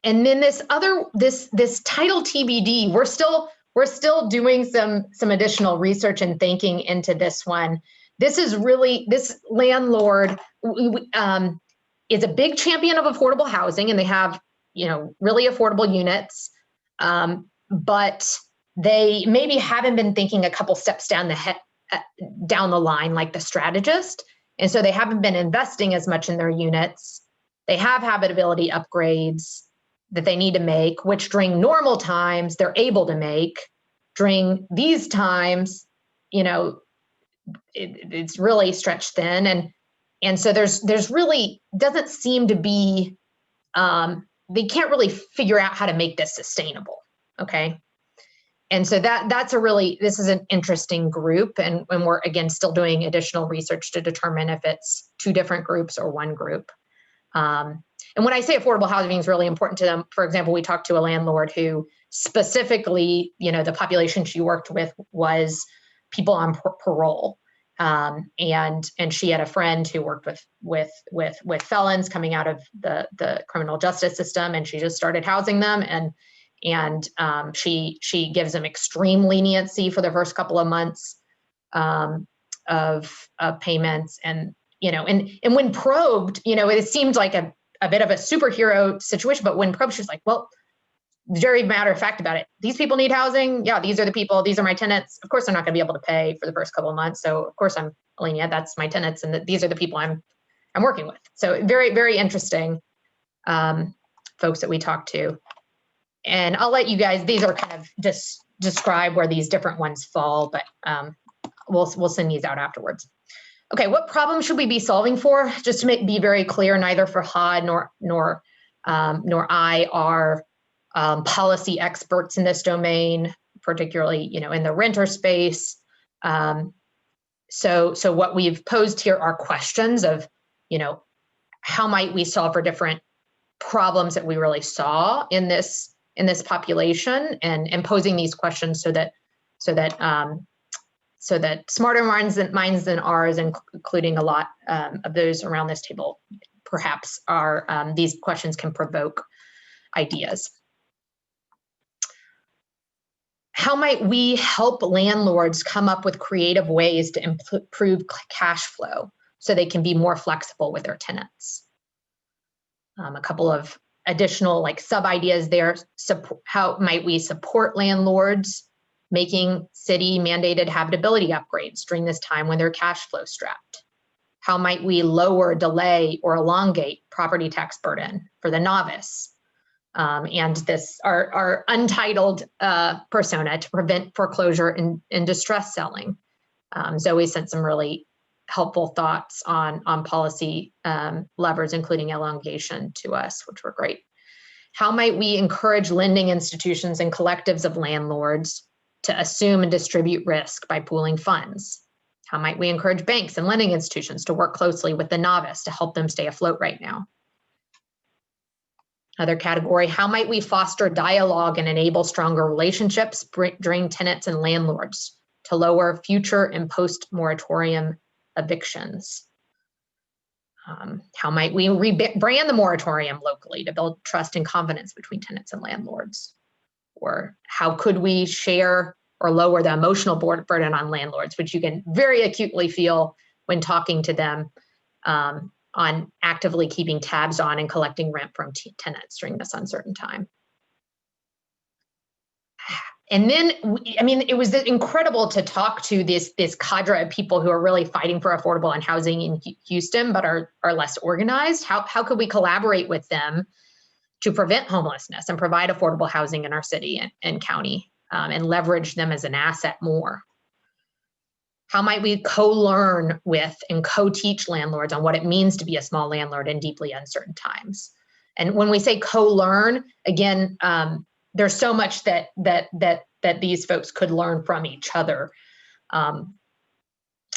then this title TBD, we're still doing some additional research and thinking into this one. This landlord is a big champion of affordable housing, and they have, really affordable units, but they maybe haven't been thinking a couple steps down the line like the strategist. And so they haven't been investing as much in their units. They have habitability upgrades that they need to make, which during normal times they're able to make. During these times, it's really stretched thin. And so there's really doesn't seem to be, they can't really figure out how to make this sustainable. Okay. And so this is an interesting group. And we're, again, still doing additional research to determine if it's two different groups or one group. And when I say affordable housing is really important to them, for example, we talked to a landlord who specifically, the population she worked with was people on parole. And she had a friend who worked with felons coming out of the criminal justice system, and she just started housing them. And she gives them extreme leniency for the first couple of months of payments. And when probed, it seemed like a bit of a superhero situation, but when probed, she's like, well, very matter of fact about it. These people need housing. Yeah, these are the people. These are my tenants. Of course, they're not going to be able to pay for the first couple of months. So of course, I'm lenient. That's my tenants, and these are the people I'm working with. So very, very interesting folks that we talked to. And I'll let you guys. These are kind of just describe where these different ones fall, but we'll send these out afterwards. Okay, what problem should we be solving for? Just to be very clear, neither Farhad nor I are policy experts in this domain, particularly, in the renter space. So what we've posed here are questions of, how might we solve for different problems that we really saw in this population, and posing these questions so that smarter minds than ours, including a lot of those around this table, perhaps these questions can provoke ideas. How might we help landlords come up with creative ways to improve cash flow so they can be more flexible with their tenants? A couple of additional sub-ideas there. How might we support landlords making city mandated habitability upgrades during this time when they're cash flow strapped? How might we lower, delay, or elongate property tax burden for the novice? And this our untitled persona to prevent foreclosure and distress selling. Zoe sent some really helpful thoughts on policy levers, including elongation, to us, which were great. How might we encourage lending institutions and collectives of landlords to assume and distribute risk by pooling funds? How might we encourage banks and lending institutions to work closely with the novice to help them stay afloat right now? Other category, how might we foster dialogue and enable stronger relationships during tenants and landlords to lower future and post-moratorium evictions? How might we rebrand the moratorium locally to build trust and confidence between tenants and landlords? Or how could we share or lower the emotional burden on landlords, which you can very acutely feel when talking to them, on actively keeping tabs on and collecting rent from tenants during this uncertain time. And then, it was incredible to talk to this cadre of people who are really fighting for affordable and housing in Houston, but are less organized. How could we collaborate with them to prevent homelessness and provide affordable housing in our city and county, and leverage them as an asset more? How might we co-learn with and co-teach landlords on what it means to be a small landlord in deeply uncertain times? And when we say co-learn, again, there's so much that these folks could learn from each other.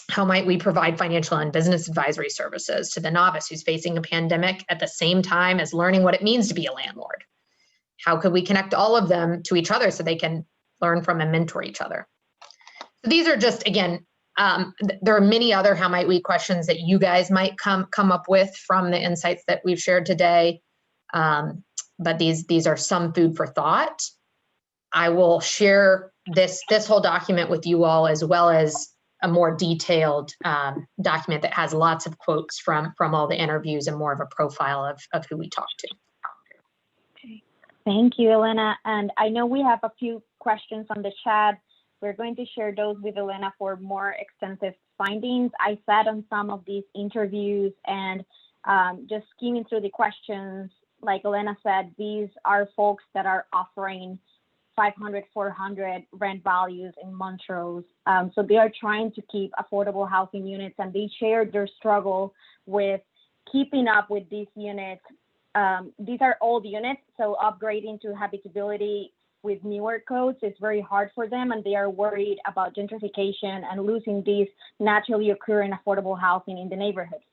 How might we provide financial and business advisory services to the novice who's facing a pandemic at the same time as learning what it means to be a landlord? How could we connect all of them to each other so they can learn from and mentor each other? So these are just, again, there are many other how might we questions that you guys might come up with from the insights that we've shared today. But these are some food for thought. I will share this whole document with you all, as well as a more detailed document that has lots of quotes from all the interviews and more of a profile of who we talked to. Okay. Thank you, Elena. And I know we have a few questions on the chat. We're going to share those with Elena for more extensive findings. I sat on some of these interviews and just skimming through the questions, like Elena said, these are folks that are offering 500, 400 rent values in Montrose. So they are trying to keep affordable housing units, and they shared their struggle with keeping up with these units. These are old units, so upgrading to habitability with newer codes is very hard for them, and they are worried about gentrification and losing these naturally occurring affordable housing in the neighborhoods.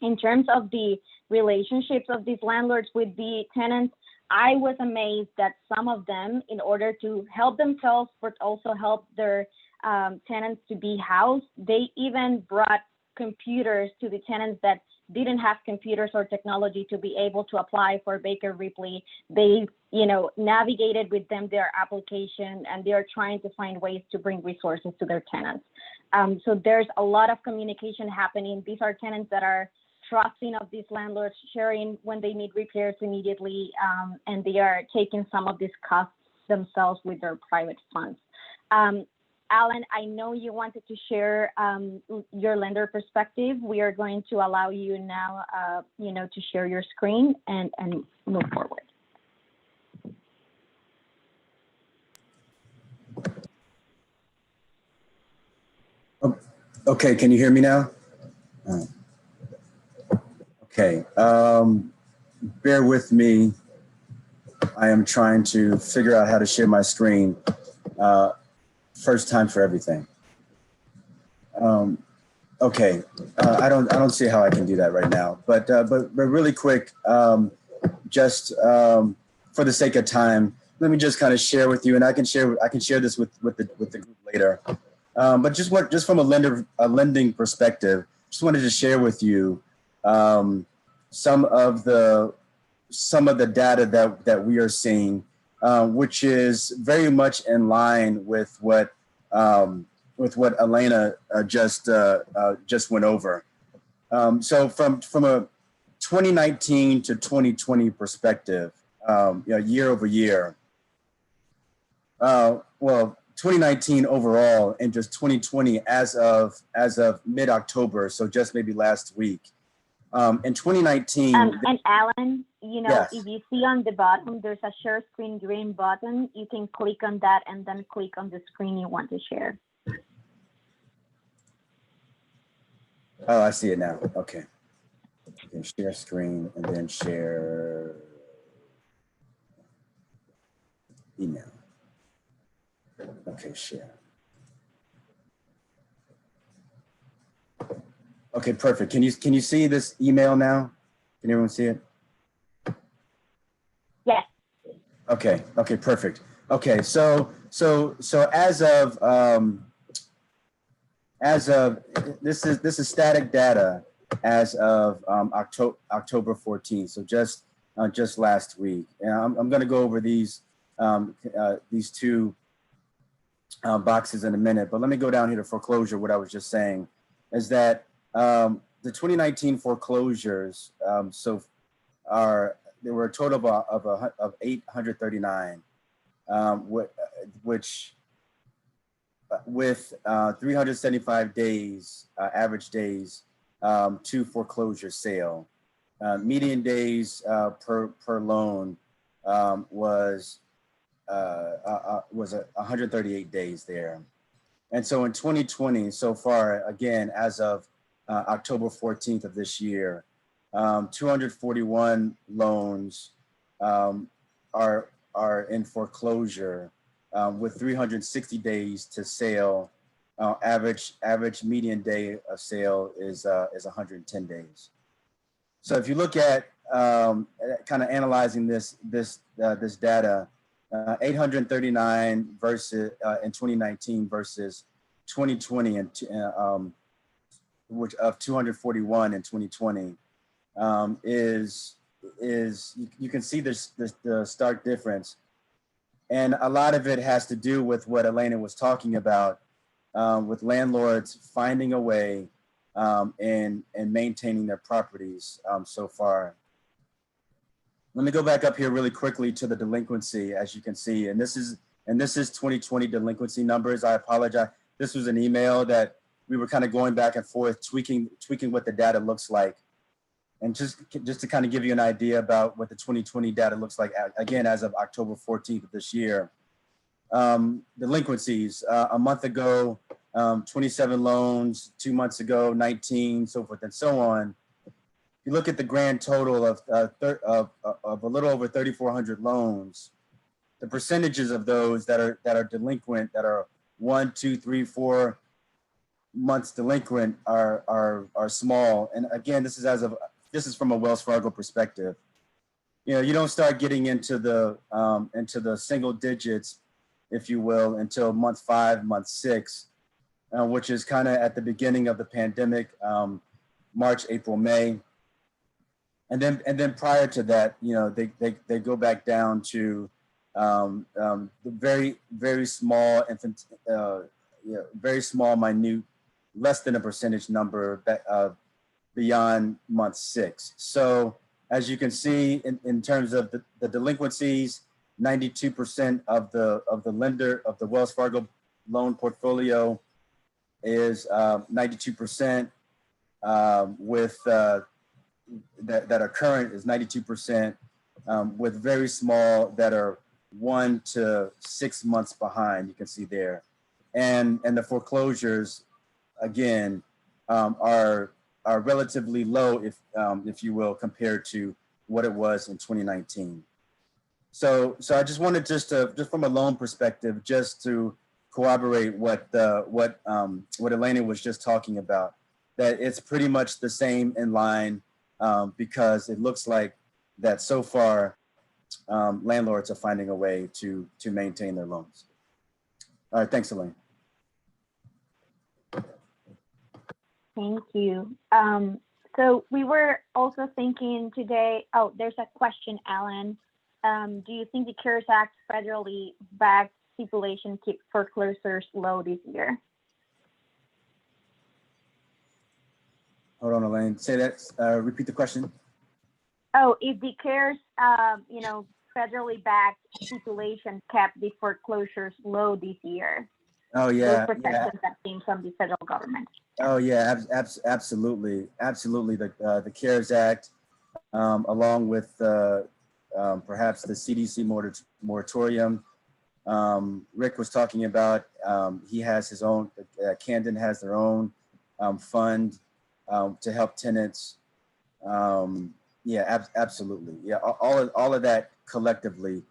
In terms of the relationships of these landlords with the tenants, I was amazed that some of them, in order to help themselves, but also help their tenants to be housed, they even brought computers to the tenants that didn't have computers or technology to be able to apply for Baker Ripley. They, navigated with them their application, and they are trying to find ways to bring resources to their tenants. So there's a lot of communication happening. These are tenants that are trusting of these landlords, sharing when they need repairs immediately, and they are taking some of these costs themselves with their private funds. Alan, I know you wanted to share your lender perspective. We are going to allow you now, to share your screen and move forward. Okay, can you hear me now? Okay, bear with me. I am trying to figure out how to share my screen. First time for everything. Okay, I don't see how I can do that right now. But really quick, just for the sake of time, let me just kind of share with you, and I can share this with the group later. But just from a lending perspective, just wanted to share with you some of the data that we are seeing, which is very much in line with what Elena just went over. So from a 2019 to 2020 perspective, year over year, 2019 overall, and just 2020 as of mid-October, so just maybe last week. In 2019, and Alan, yes. If you see on the bottom, there's a share screen green button. You can click on that and then click on the screen you want to share. Oh, I see it now. Okay. Share screen and then share email. Okay, share. Okay, perfect. Can you see this email now? Can everyone see it? Yes. Okay, perfect. Okay, so as of this is static data as of October 14th. So just last week. And I'm going to go over these two boxes in a minute, but let me go down here to foreclosure. What I was just saying is that the 2019 foreclosures there were a total of 839, which with 375 days average days to foreclosure sale. Median days per loan was 138 days there. And so in 2020, so far, again, as of October 14th of this year, 241 loans are in foreclosure with 360 days to sale average median day of sale is 110 days. So if you look at kind of analyzing this data, 839 versus in 2019 versus 2020 and which of 241 in 2020 is you can see the stark difference, and a lot of it has to do with what Elena was talking about, with landlords finding a way and maintaining their properties so far. Let me go back up here really quickly to the delinquency, as you can see, and this is 2020 delinquency numbers. I apologize. This was an email that we were kind of going back and forth, tweaking what the data looks like. And just to kind of give you an idea about what the 2020 data looks like, again, as of October 14th of this year. Delinquencies, a month ago, 27 loans, 2 months ago, 19, so forth and so on. If you look at the grand total of a little over 3,400 loans, the percentages of those that are delinquent, that are 1, 2, 3, 4 months delinquent are small. And again, this is from a Wells Fargo perspective. You know, you don't start getting into the single digits, if you will, until month 5, month 6, which is kind of at the beginning of the pandemic, March, April, May. And then prior to that, you know, they go back down to the very small very small, minute, less than a percentage number beyond month 6. So as you can see, in terms of the delinquencies, 92% of the Wells Fargo loan portfolio is 92%, with that are current is 92%, with very small that are 1 to 6 months behind. You can see there, and the foreclosures again are relatively low, if you will, compared to what it was in 2019. So I just wanted just from a loan perspective, just to corroborate what Elena was just talking about, that it's pretty much the same in line, because it looks like that so far landlords are finding a way to maintain their loans. All right, thanks, Elaine. Thank you. So we were also thinking today, oh, there's a question, Alan. Do you think the CARES Act federally backed stipulation keep foreclosures low this year? Hold on, Elaine. Say that. Repeat the question. Oh, if the CARES, federally backed stipulation kept the foreclosures low this year. Oh yeah. Those protections that came from the federal government. Oh yeah, absolutely. The CARES Act, along with perhaps the CDC moratorium. Rick was talking about. He has his own. Camden has their own fund to help tenants. Yeah, absolutely. Yeah, all of that collectively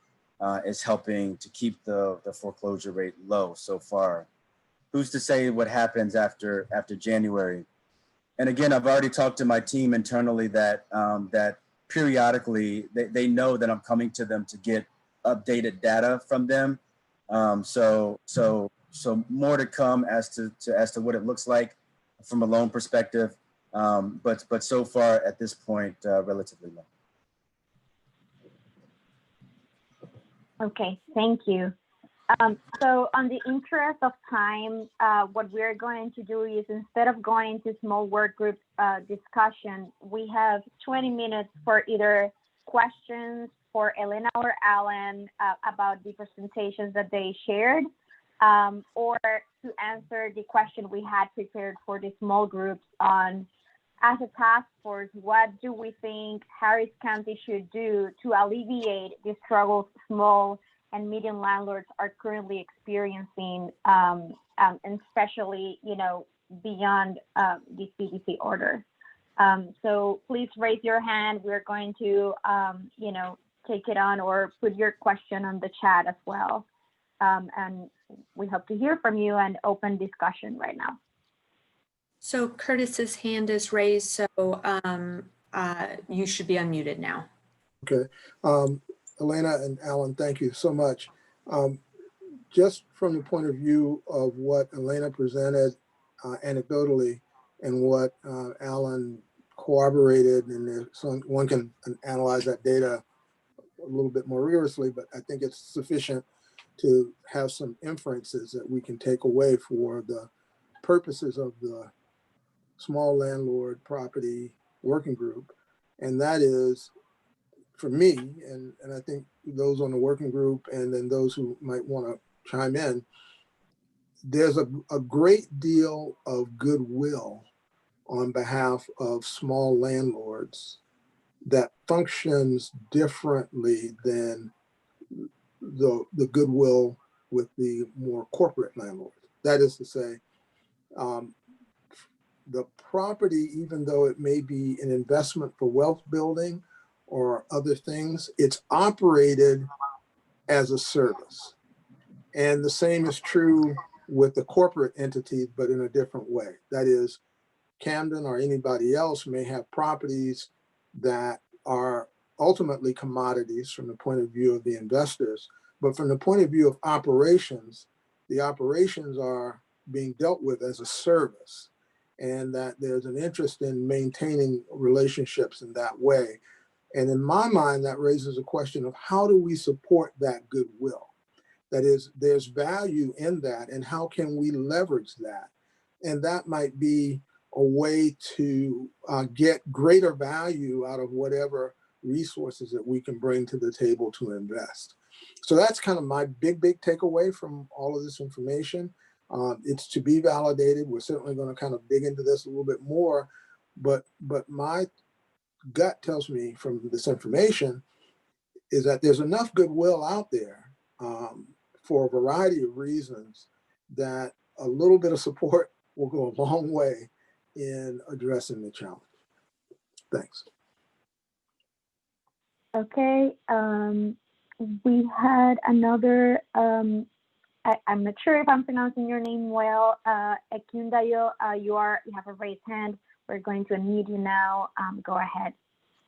is helping to keep the foreclosure rate low so far. Who's to say what happens after January? And again, I've already talked to my team internally that that periodically they know that I'm coming to them to get updated data from them. So more to come as to what it looks like from a loan perspective. But so far at this point, relatively low. Okay, thank you. So on the interest of time, what we're going to do is, instead of going into small work group discussion, we have 20 minutes for either questions for Elena or Alan about the presentations that they shared, or to answer the question we had prepared for the small groups on, as a task force, what do we think Harris County should do to alleviate the struggles small and medium landlords are currently experiencing, and especially, beyond the CDC order. So please raise your hand. We're going to, take it on, or put your question on the chat as well. And we hope to hear from you and open discussion right now. So Curtis's hand is raised, so you should be unmuted now. Okay. Elena and Alan, thank you so much. Just from the point of view of what Elena presented anecdotally and what Alan corroborated, and one can analyze that data a little bit more rigorously, but I think it's sufficient to have some inferences that we can take away for the purposes of the small landlord property working group. And that is, for me, and I think those on the working group and then those who might want to chime in, there's a great deal of goodwill on behalf of small landlords that functions differently than the goodwill with the more corporate landlords. That is to say, the property, even though it may be an investment for wealth building or other things, it's operated as a service. And the same is true with the corporate entities, but in a different way. That is, Camden or anybody else may have properties that are ultimately commodities from the point of view of the investors, but from the point of view of operations, the operations are being dealt with as a service, and that there's an interest in maintaining relationships in that way. And in my mind, that raises a question of how do we support that goodwill? That is, there's value in that, and how can we leverage that? And that might be a way to get greater value out of whatever resources that we can bring to the table to invest. So that's kind of my big takeaway from all of this information. It's to be validated. We're certainly going to kind of dig into this a little bit more, but my gut tells me from this information is that there's enough goodwill out there for a variety of reasons that a little bit of support will go a long way in addressing the challenge. Thanks. Okay, we had another, I'm not sure if I'm pronouncing your name well, Ekundayo, you have a raised hand. We're going to unmute you now. Go ahead.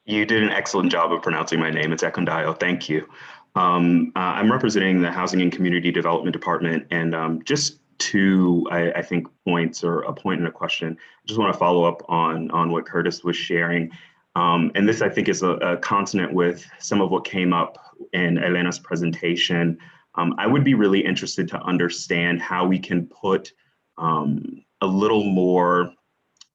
You did an excellent job of pronouncing my name. It's Ekundayo. Thank you. I'm representing the Housing and Community Development Department, and just two, I think, points, or a point and a question. I just want to follow up on what Curtis was sharing. And this, I think, is a consonant with some of what came up in Elena's presentation. I would be really interested to understand how we can put a little more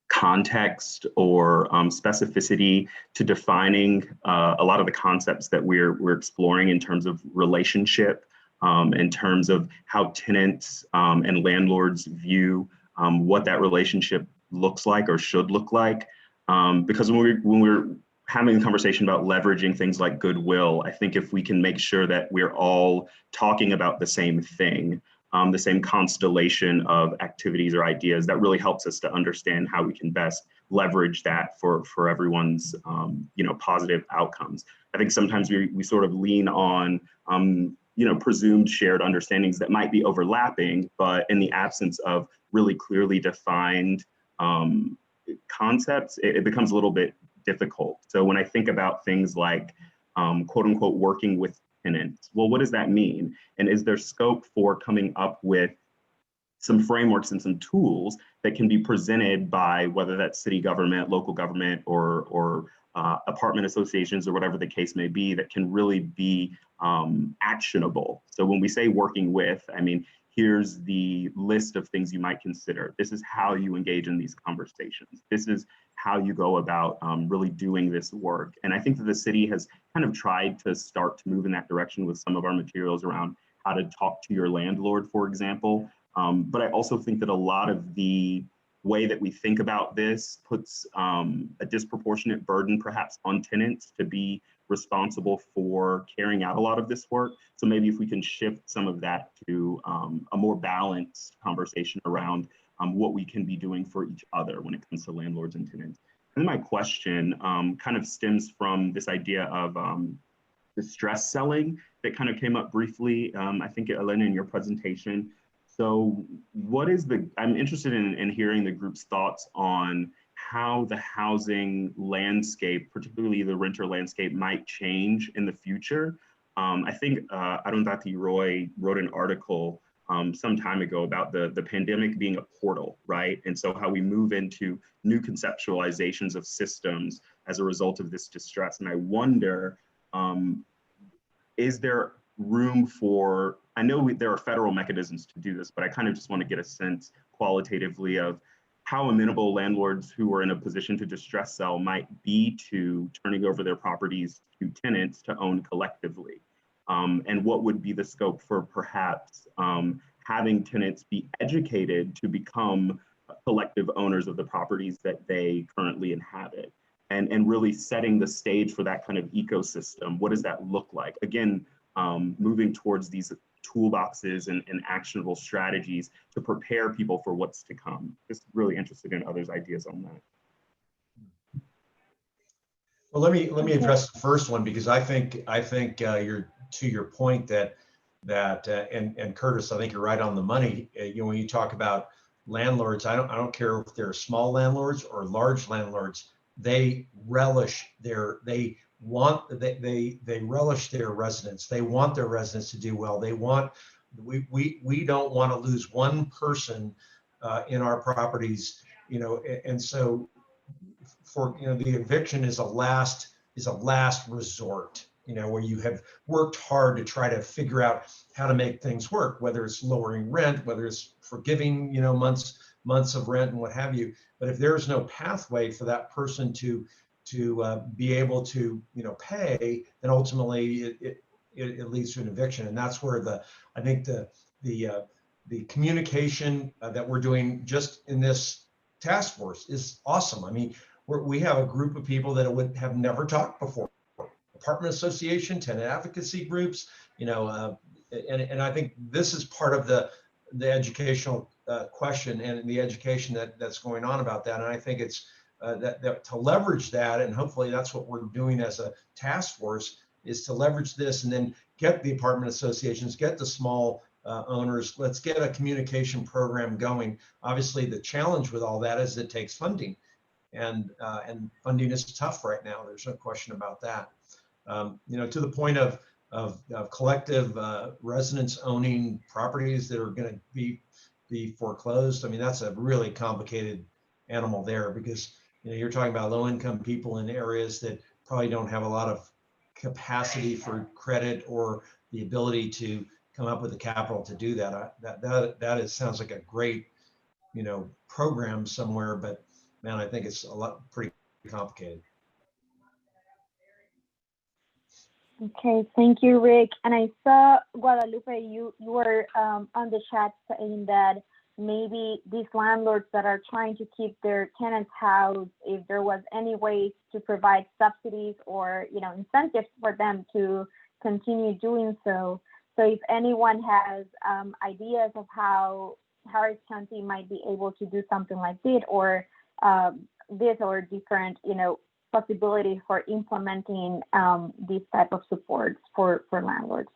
context or specificity to defining a lot of the concepts that we're exploring in terms of relationship, in terms of how tenants and landlords view what that relationship looks like or should look like. Because when we're having a conversation about leveraging things like goodwill, I think if we can make sure that we're all talking about the same thing, the same constellation of activities or ideas, that really helps us to understand how we can best leverage that for everyone's positive outcomes. I think sometimes we sort of lean on presumed shared understandings that might be overlapping, but in the absence of really clearly defined concepts, it becomes a little bit difficult. So when I think about things like quote unquote working with tenants, well, what does that mean? And is there scope for coming up with some frameworks and some tools that can be presented by whether that's city government, local government, or apartment associations, or whatever the case may be, that can really be actionable? So when we say working with, I mean, here's the list of things you might consider. This is how you engage in these conversations. This is how you go about really doing this work. And I think that the city has kind of tried to start to move in that direction with some of our materials around how to talk to your landlord, for example. But I also think that a lot of the way that we think about this puts a disproportionate burden perhaps on tenants to be responsible for carrying out a lot of this work. So maybe if we can shift some of that to a more balanced conversation around what we can be doing for each other when it comes to landlords and tenants. And then my question kind of stems from this idea of distress selling that kind of came up briefly, I think, Elena, in your presentation. So what is I'm interested in hearing the group's thoughts on how the housing landscape, particularly the renter landscape, might change in the future. I think Arundhati Roy wrote an article some time ago about the pandemic being a portal, right? And so how we move into new conceptualizations of systems as a result of this distress. And I wonder, is there room for, I know there are federal mechanisms to do this, but I kind of just want to get a sense qualitatively of how amenable landlords who are in a position to distress sell might be to turning over their properties to tenants to own collectively. And what would be the scope for perhaps having tenants be educated to become collective owners of the properties that they currently inhabit, and really setting the stage for that kind of ecosystem. What does that look like? Again, moving towards these toolboxes and actionable strategies to prepare people for what's to come. Just really interested in others' ideas on that. Well, let me address the first one, because I think you're, to your point, that and Curtis, I think you're right on the money. When you talk about landlords, I don't care if they're small landlords or large landlords. They relish they relish their residents. They want their residents to do well. We don't want to lose one person in our properties, and so for the eviction is a last resort, where you have worked hard to try to figure out how to make things work, whether it's lowering rent, whether it's forgiving months of rent and what have you. But if there's no pathway for that person to be able to pay, then ultimately it leads to an eviction. And that's where I think the communication that we're doing just in this task force is awesome. I mean, we have a group of people that would have never talked before. Apartment association, tenant advocacy groups, and I think this is part of the educational question and the education that's going on about that. And I think it's that to leverage that, and hopefully that's what we're doing as a task force, is to leverage this and then get the apartment associations, get the small owners. Let's get a communication program going. Obviously, the challenge with all that is it takes funding, and funding is tough right now. There's no question about that. To the point of collective residents owning properties that are going to be foreclosed. I mean, that's a really complicated animal there, because you're talking about low-income people in areas that probably don't have a lot of capacity for credit or the ability to come up with the capital to do that. That sounds like a great program somewhere, but man, I think it's pretty complicated. Okay, thank you, Rick. And I saw, Guadalupe, you were on the chat saying that maybe these landlords that are trying to keep their tenants housed, if there was any way to provide subsidies or incentives for them to continue doing so. So if anyone has ideas of how Harris County might be able to do something like this, or different possibilities for implementing these type of supports for landlords.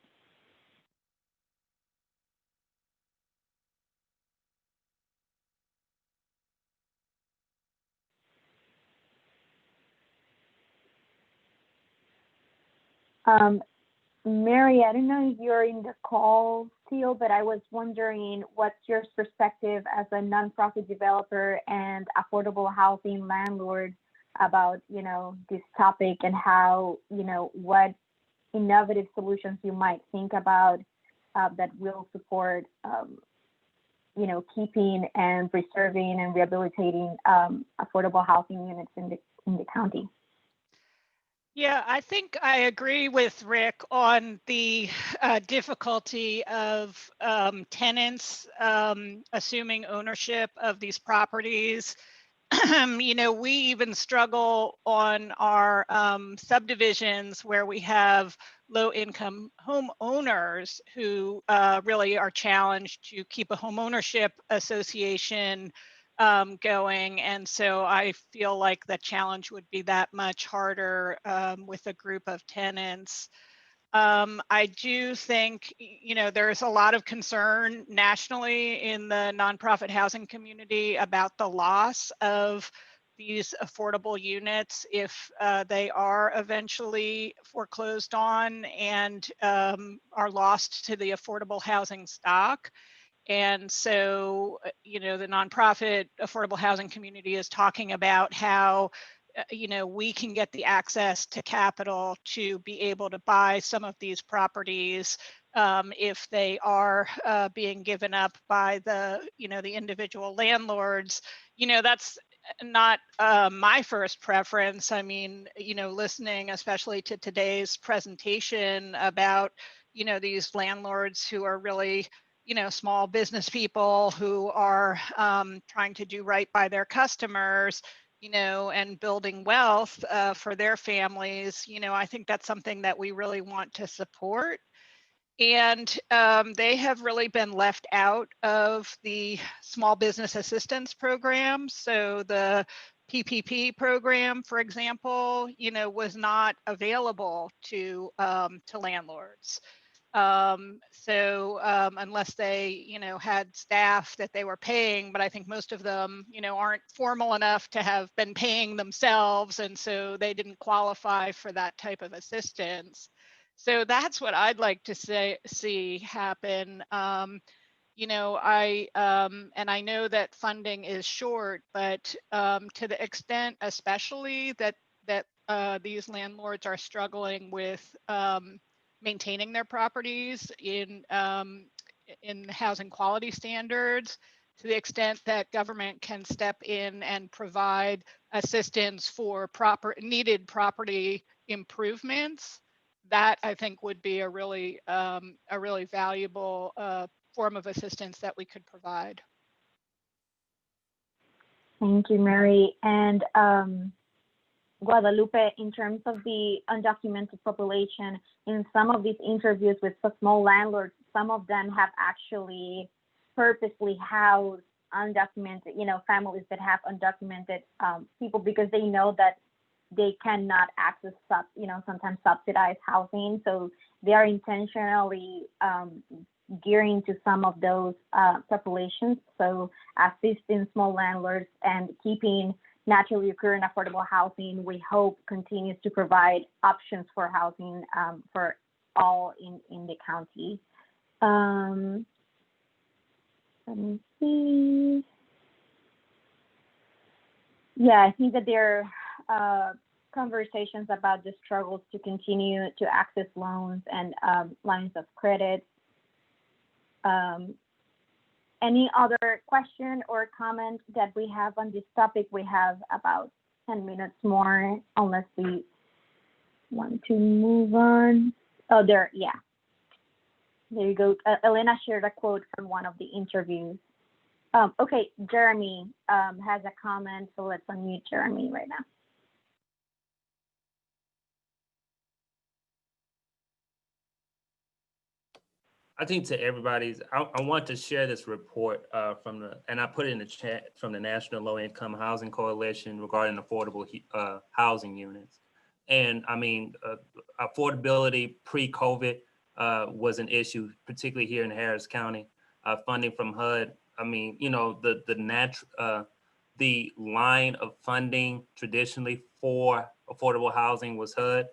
Mary, I don't know if you're in the call still, but I was wondering what's your perspective as a nonprofit developer and affordable housing landlord about this topic, and how what innovative solutions you might think about that will support keeping and preserving and rehabilitating affordable housing units in the county. Yeah, I think I agree with Rick on the difficulty of tenants assuming ownership of these properties. We even struggle on our subdivisions where we have low-income homeowners who really are challenged to keep a homeownership association going. And so I feel like the challenge would be that much harder with a group of tenants. I do think, there's a lot of concern nationally in the nonprofit housing community about the loss of these affordable units if they are eventually foreclosed on and are lost to the affordable housing stock. And so, the nonprofit affordable housing community is talking about how we can get the access to capital to be able to buy some of these properties if they are being given up by the individual landlords. That's not my first preference. I mean, listening especially to today's presentation about, these landlords who are really, small business people who are trying to do right by their customers, and building wealth for their families, I think that's something that we really want to support. And they have really been left out of the small business assistance program. So the PPP program, for example, was not available to landlords. Unless they, had staff that they were paying, but I think most of them, aren't formal enough to have been paying themselves. And so they didn't qualify for that type of assistance. So that's what I'd like to see happen. And I know that funding is short, but to the extent, especially that these landlords are struggling with maintaining their properties in housing quality standards, to the extent that government can step in and provide assistance for needed property improvements, that I think would be a really valuable form of assistance that we could provide. Thank you, Mary. And Guadalupe, in terms of the undocumented population, in some of these interviews with small landlords, some of them have actually purposely housed undocumented, families that have undocumented people because they know that they cannot access, sometimes subsidized housing. So they are intentionally gearing to some of those populations. So assisting small landlords and keeping naturally occurring affordable housing, we hope continues to provide options for housing for all in the county. Let me see. Yeah, I think that there are conversations about the struggles to continue to access loans and lines of credit. Any other question or comment that we have on this topic? We have about 10 minutes more, unless we want to move on. Oh, there you go. Elena shared a quote from one of the interviews. Okay, Jeremy has a comment, so let's unmute Jeremy right now. I think to everybody's, I want to share this report and I put it in the chat, from the National Low Income Housing Coalition regarding affordable housing units. And I mean, affordability pre-COVID was an issue, particularly here in Harris County. Funding from HUD, I mean, the line of funding traditionally for affordable housing was HUD,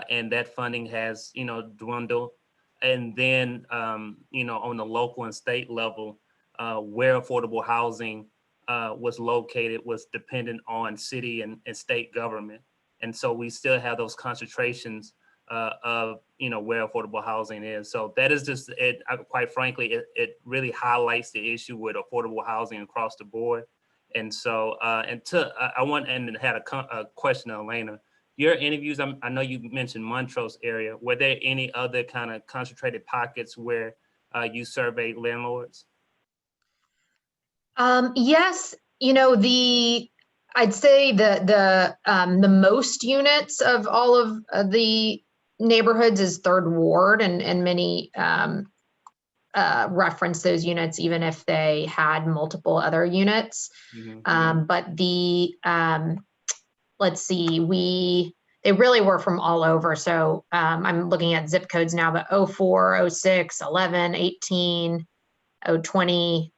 and that funding has, dwindled. And then, on the local and state level, where affordable housing was located was dependent on city and state government. And so we still have those concentrations of, where affordable housing is. So that is just it. Quite frankly, it really highlights the issue with affordable housing across the board. And so, I had a question, Elena. Your interviews, I know you mentioned Montrose area. Were there any other kind of concentrated pockets where you surveyed landlords? Yes, I'd say the most units of all of the neighborhoods is Third Ward, and many reference those units even if they had multiple other units. Mm-hmm. But let's see, they really were from all over. So I'm looking at zip codes now, but 04, 06, 11, 18, 020,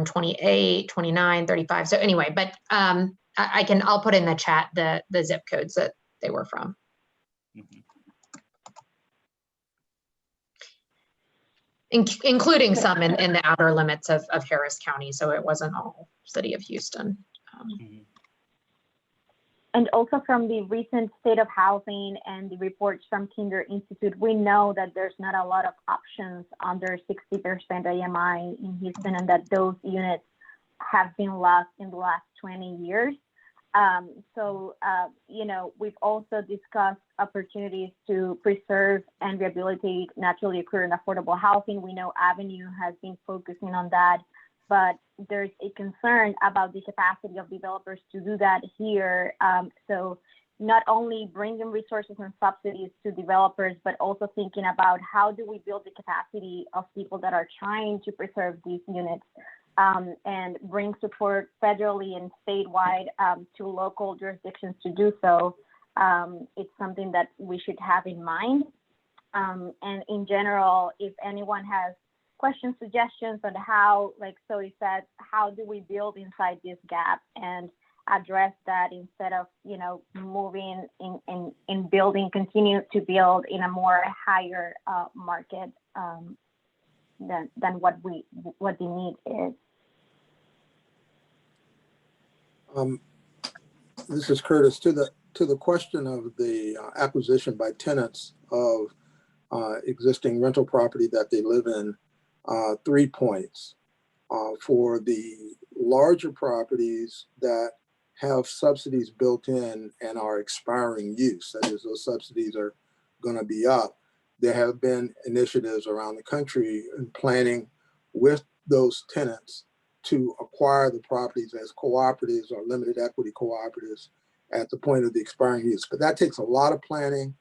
28, 29, 35. So anyway, but I'll put in the chat the zip codes that they were from. Mhm. Including some in the outer limits of Harris County. So it wasn't all city of Houston. Mhm. And also from the recent state of housing and the reports from Kinder Institute, we know that there's not a lot of options under 60% AMI in Houston, and that those units have been lost in the last 20 years. We've also discussed opportunities to preserve and rehabilitate naturally occurring affordable housing. We know Avenue has been focusing on that, but there's a concern about the capacity of developers to do that here. So not only bringing resources and subsidies to developers, but also thinking about how do we build the capacity of people that are trying to preserve these units and bring support federally and statewide to local jurisdictions to do so. It's something that we should have in mind. And in general, if anyone has questions, suggestions on how, like Zoe said, how do we build inside this gap and address that instead of, moving in building, continue to build in a more higher market than what the need is. This is Curtis. To the question of the acquisition by tenants of existing rental property that they live in, 3 points. For the larger properties that have subsidies built in and are expiring use, that is, those subsidies are going to be up, there have been initiatives around the country in planning with those tenants to acquire the properties as cooperatives or limited equity cooperatives at the point of the expiring use. But that takes a lot of planning.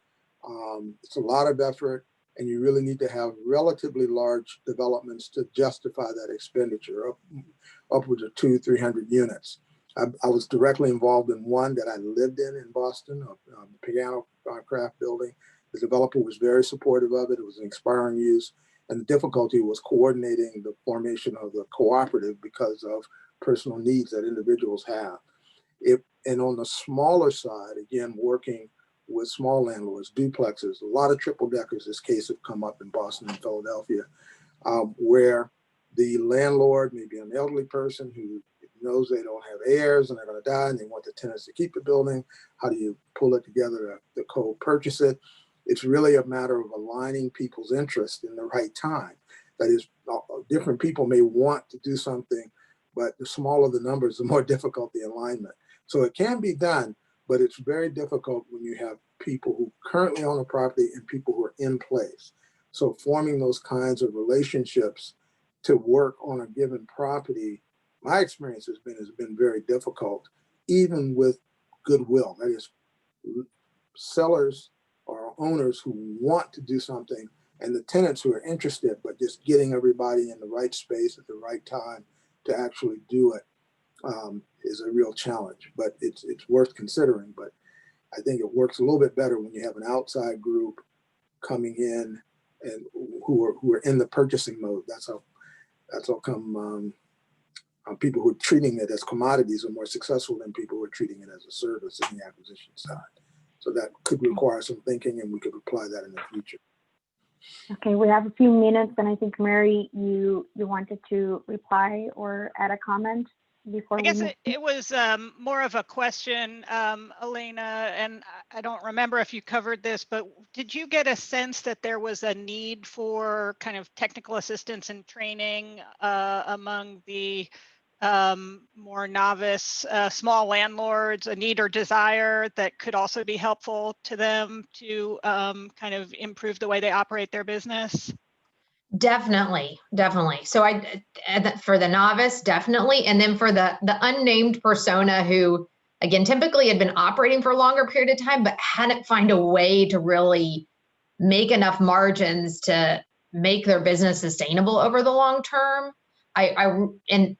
It's a lot of effort, and you really need to have relatively large developments to justify that expenditure, upwards of 200-300 units. I was directly involved in one that I lived in Boston, a piano craft building. The developer was very supportive of it. It was an expiring use. And the difficulty was coordinating the formation of the cooperative because of personal needs that individuals have. And on the smaller side, again, working with small landlords, duplexes, a lot of triple deckers, this case have come up in Boston and Philadelphia, where the landlord may be an elderly person who knows they don't have heirs and they're going to die and they want the tenants to keep the building. How do you pull it together to co-purchase it? It's really a matter of aligning people's interest in the right time. That is, different people may want to do something, but the smaller the numbers, the more difficult the alignment. So it can be done, but it's very difficult when you have people who currently own a property and people who are in place. So forming those kinds of relationships to work on a given property, my experience has been very difficult, even with goodwill. That is, sellers or owners who want to do something and the tenants who are interested, but just getting everybody in the right space at the right time to actually do it is a real challenge, but it's worth considering. But I think it works a little bit better when you have an outside group coming in and who are in the purchasing mode. That's how come people who are treating it as commodities are more successful than people who are treating it as a service in the acquisition side. So that could require some thinking, and we could apply that in the future. Okay, we have a few minutes, and I think, Mary, you wanted to reply or add a comment before I guess we it was more of a question, Elena, and I don't remember if you covered this, but did you get a sense that there was a need for kind of technical assistance and training among the more novice small landlords, a need or desire that could also be helpful to them to kind of improve the way they operate their business? Definitely. So for the novice, definitely. And then for the unnamed persona who, again, typically had been operating for a longer period of time, but hadn't found a way to really make enough margins to make their business sustainable over the long term. And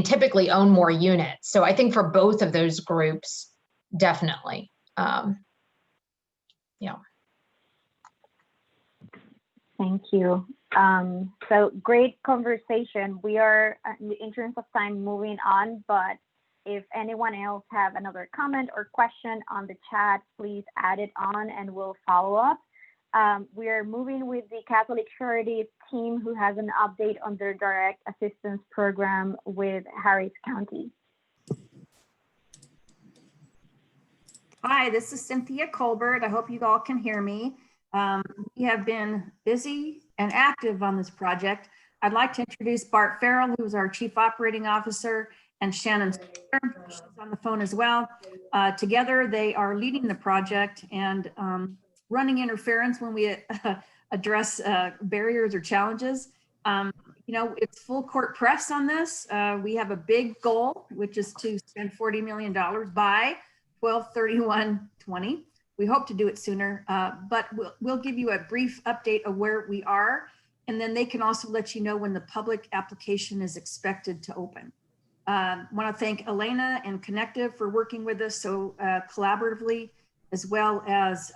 typically own more units. So I think for both of those groups, definitely. Thank you. So great conversation. We are, in the interest of time, moving on, but if anyone else have another comment or question on the chat, please add it on and we'll follow up. We are moving with the Catholic Charities team who has an update on their direct assistance program with Harris County. Hi, this is Cynthia Colbert. I hope you all can hear me. We have been busy and active on this project. I'd like to introduce Bart Farrell, who is our Chief Operating Officer, and Shannon Stoller, she's on the phone as well. Together, they are leading the project and running interference when we address barriers or challenges. You know, it's full court press on this. We have a big goal, which is to spend $40 million by 12/31/20. We hope to do it sooner, but we'll give you a brief update of where we are, and then they can also let you know when the public application is expected to open. Want to thank Elena and Connective for working with us so collaboratively, as well as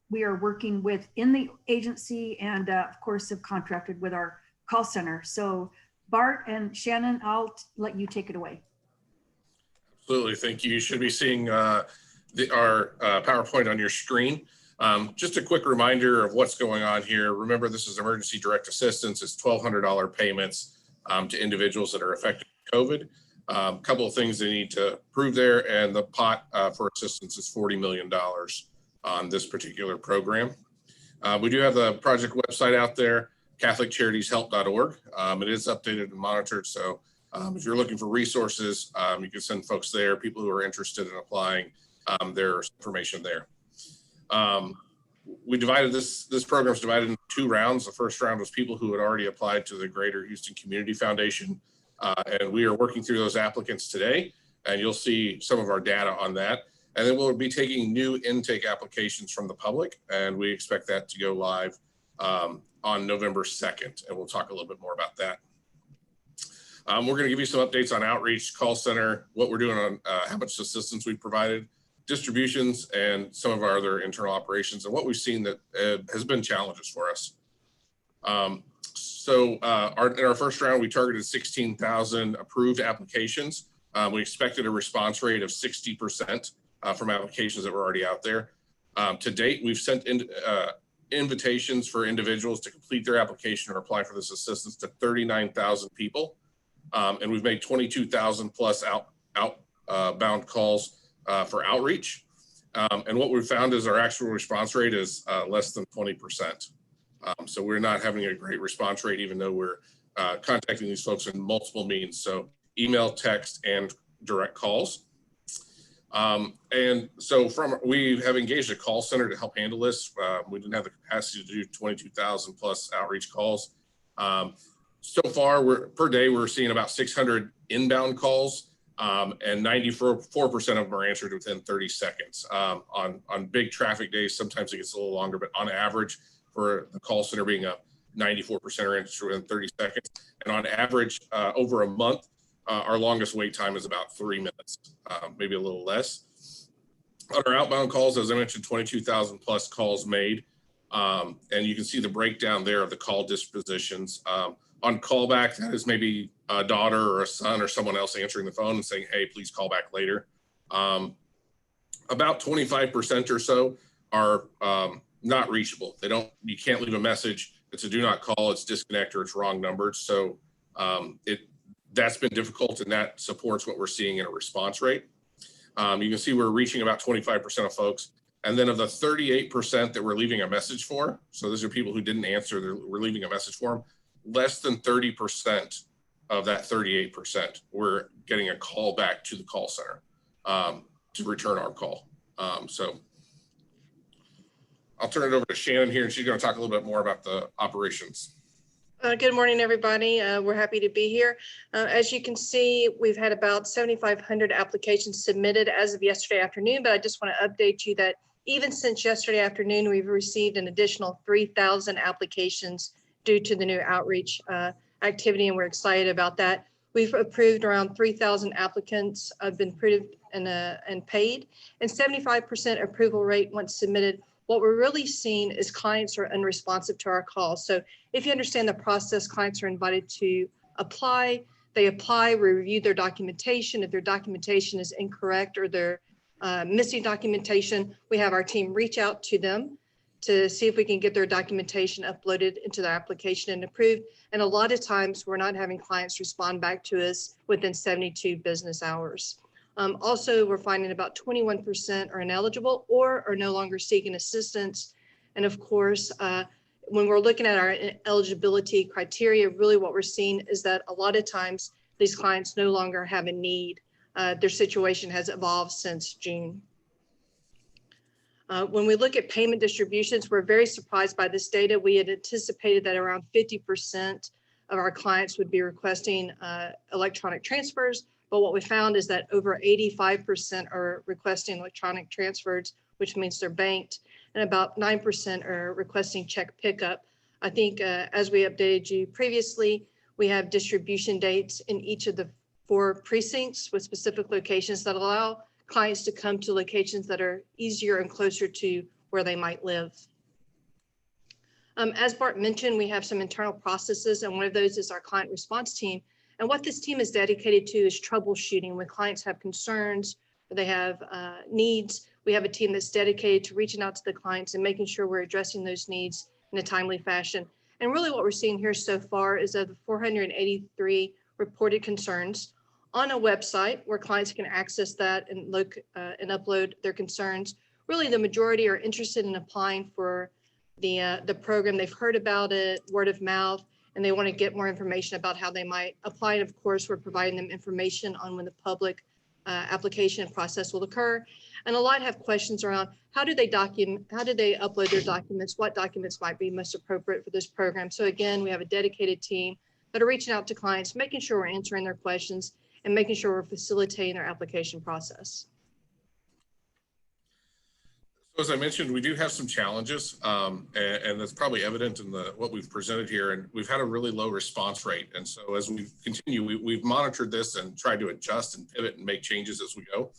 we are working with in the agency and of course have contracted with our call center. So Bart and Shannon, I'll let you take it away. Absolutely, thank you. You should be seeing our PowerPoint on your screen. Just a quick reminder of what's going on here. Remember, this is emergency direct assistance. It's $1,200 payments to individuals that are affected by COVID. A couple of things they need to prove there, and the pot for assistance is $40 million on this particular program. We do have the project website out there, catholiccharitieshelp.org. It is updated and monitored, so if you're looking for resources, you can send folks there, people who are interested in applying. There's information there. We divided this program is divided into 2 rounds. The first round was people who had already applied to the Greater Houston Community Foundation. And we are working through those applicants today, and you'll see some of our data on that. And then we'll be taking new intake applications from the public, and we expect that to go live on November 2nd, and we'll talk a little bit more about that. We're going to give you some updates on outreach, call center, what we're doing on how much assistance we've provided, distributions, and some of our other internal operations, and what we've seen that has been challenges for us. In our first round, we targeted 16,000 approved applications. We expected a response rate of 60% from applications that were already out there. To date, we've sent invitations for individuals to complete their application or apply for this assistance to 39,000 people. And we've made 22,000 plus outbound calls for outreach. And what we've found is our actual response rate is less than 20%. So we're not having a great response rate, even though we're contacting these folks in multiple means. So email, text, and direct calls. And so we have engaged a call center to help handle this. We didn't have the capacity to do 22,000 plus outreach calls. So far, per day, we're seeing about 600 inbound calls, and 94% of them are answered within 30 seconds. On big traffic days, sometimes it gets a little longer, but on average, for the call center being up, 94% are answered within 30 seconds. And on average, over a month, our longest wait time is about 3 minutes, maybe a little less. On our outbound calls, as I mentioned, 22,000 plus calls made. And you can see the breakdown there of the call dispositions. On callback, that is maybe a daughter or a son or someone else answering the phone and saying, hey, please call back later. About 25% or so are not reachable. You can't leave a message. It's a do not call, it's disconnect, or it's wrong numbered. So that's been difficult, and that supports what we're seeing in a response rate. You can see we're reaching about 25% of folks. And then of the 38% that we're leaving a message for, so those are people who didn't answer, we're leaving a message for them, less than 30% of that 38%, we're getting a call back to the call center to return our call. So I'll turn it over to Shannon here, and she's going to talk a little bit more about the operations. Good morning, everybody. We're happy to be here. As you can see, we've had about 7,500 applications submitted as of yesterday afternoon, but I just want to update you that even since yesterday afternoon, we've received an additional 3,000 applications due to the new outreach activity, and we're excited about that. We've approved around 3,000 applicants, have been approved and paid, and 75% approval rate once submitted what we're really seeing is clients are unresponsive to our calls. So if you understand the process, clients are invited to apply. They apply, we review their documentation. If their documentation is incorrect or they're missing documentation, we have our team reach out to them to see if we can get their documentation uploaded into their application and approved. And a lot of times we're not having clients respond back to us within 72 business hours. Also, we're finding about 21% are ineligible or are no longer seeking assistance. And of course, when we're looking at our eligibility criteria, really what we're seeing is that a lot of times these clients no longer have a need. Their situation has evolved since June. When we look at payment distributions, we're very surprised by this data. We had anticipated that around 50% of our clients would be requesting electronic transfers, but what we found is that over 85% are requesting electronic transfers, which means they're banked, and about 9% are requesting check pickup. I think as we updated you previously, we have distribution dates in each of the 4 precincts with specific locations that allow clients to come to locations that are easier and closer to where they might live. As Bart mentioned, we have some internal processes, and one of those is our client response team. And what this team is dedicated to is troubleshooting when clients have concerns or they have needs. We have a team that's dedicated to reaching out to the clients and making sure we're addressing those needs in a timely fashion. And really what we're seeing here so far is of the 483 reported concerns on a website where clients can access that and look and upload their concerns. Really, the majority are interested in applying for the program. They've heard about it, word of mouth, and they want to get more information about how they might apply. And of course, we're providing them information on when the public application process will occur. And a lot have questions around how do they upload their documents, what documents might be most appropriate for this program. So again, we have a dedicated team that are reaching out to clients, making sure we're answering their questions and making sure we're facilitating their application process. So as I mentioned, we do have some challenges, and that's probably evident in what we've presented here. And we've had a really low response rate. And so as we continue, we've monitored this and tried to adjust and pivot and make changes as we go.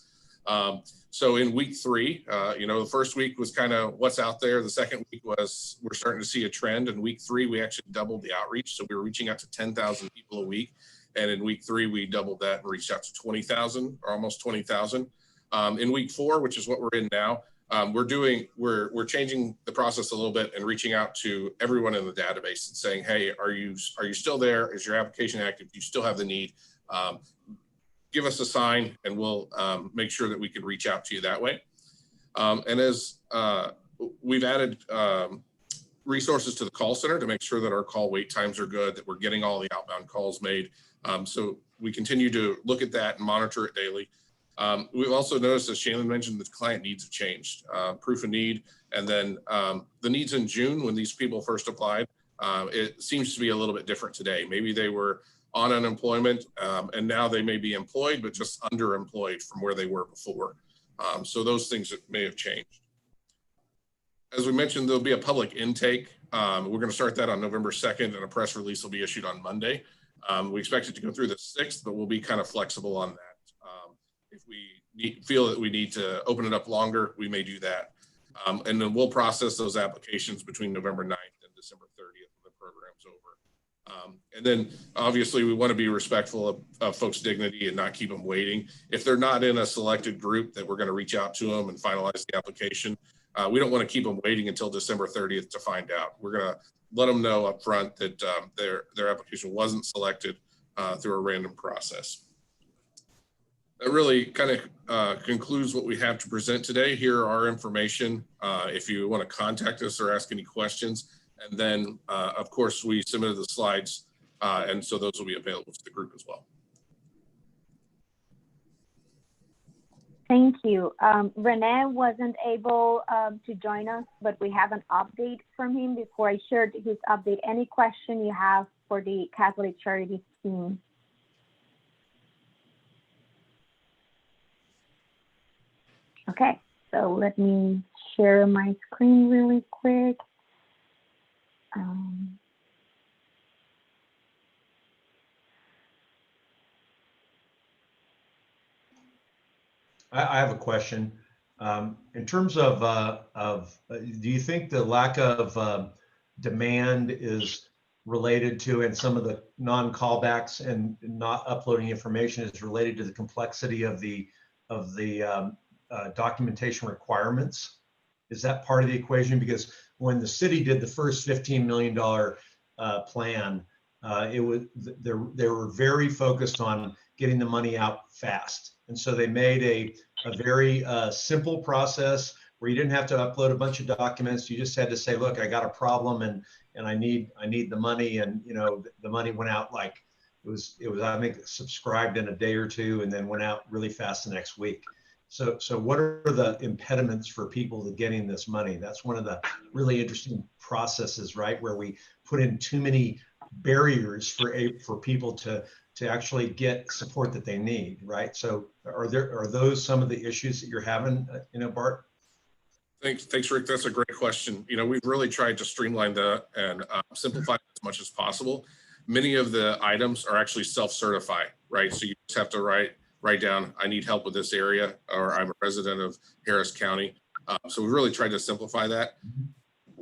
So in week 3, the first week was kind of what's out there. The second week was we're starting to see a trend. In week 3, we actually doubled the outreach. So we were reaching out to 10,000 people a week. And in week 3, we doubled that and reached out to 20,000 or almost 20,000. In week 4, which is what we're in now, we're changing the process a little bit and reaching out to everyone in the database and saying, hey, are you still there? Is your application active? Do you still have the need? Give us a sign and we'll make sure that we can reach out to you that way. And as we've added resources to the call center to make sure that our call wait times are good, that we're getting all the outbound calls made. So we continue to look at that and monitor it daily. We've also noticed, as Shannon mentioned, the client needs have changed. Proof of need, and then the needs in June when these people first applied, it seems to be a little bit different today. Maybe they were on unemployment and now they may be employed, but just underemployed from where they were before. So those things may have changed. As we mentioned, there'll be a public intake. We're going to start that on November 2nd, and a press release will be issued on Monday. We expect it to go through the 6th, but we'll be kind of flexible on that. If we feel that we need to open it up longer, we may do that. And then we'll process those applications between November 9th and December 30th when the program's over. And then obviously we want to be respectful of folks' dignity and not keep them waiting. If they're not in a selected group that we're going to reach out to them and finalize the application, we don't want to keep them waiting until December 30th to find out. We're going to let them know up front that their application wasn't selected through a random process. That really kind of concludes what we have to present today. Here are our information if you want to contact us or ask any questions. And then, of course, we submitted the slides, and so those will be available to the group as well. Thank you. Rene wasn't able to join us, but we have an update from him. Before I shared his update, any question you have for the Catholic Charities team? Okay, so let me share my screen really quick. I have a question. In terms of, do you think the lack of demand is related to, and some of the non-callbacks and not uploading information is related to the complexity of the documentation requirements? Is that part of the equation? Because when the city did the first $15 million plan, they were very focused on getting the money out fast. And so they made a very simple process where you didn't have to upload a bunch of documents. You just had to say, look, I got a problem and I need the money. And, you know, the money went out like it was, I think, subscribed in a day or two and then went out really fast the next week. So what are the impediments for people to getting this money? That's one of the really interesting processes, right? Where we put in too many barriers for people to actually get support that they need, right? So are those some of the issues that you're having, Bart? Thanks, Rick. That's a great question. You know, we've really tried to streamline that and simplify as much as possible. Many of the items are actually self-certify, right? So you just have to write down, I need help with this area, or I'm a resident of Harris County. So we really tried to simplify that.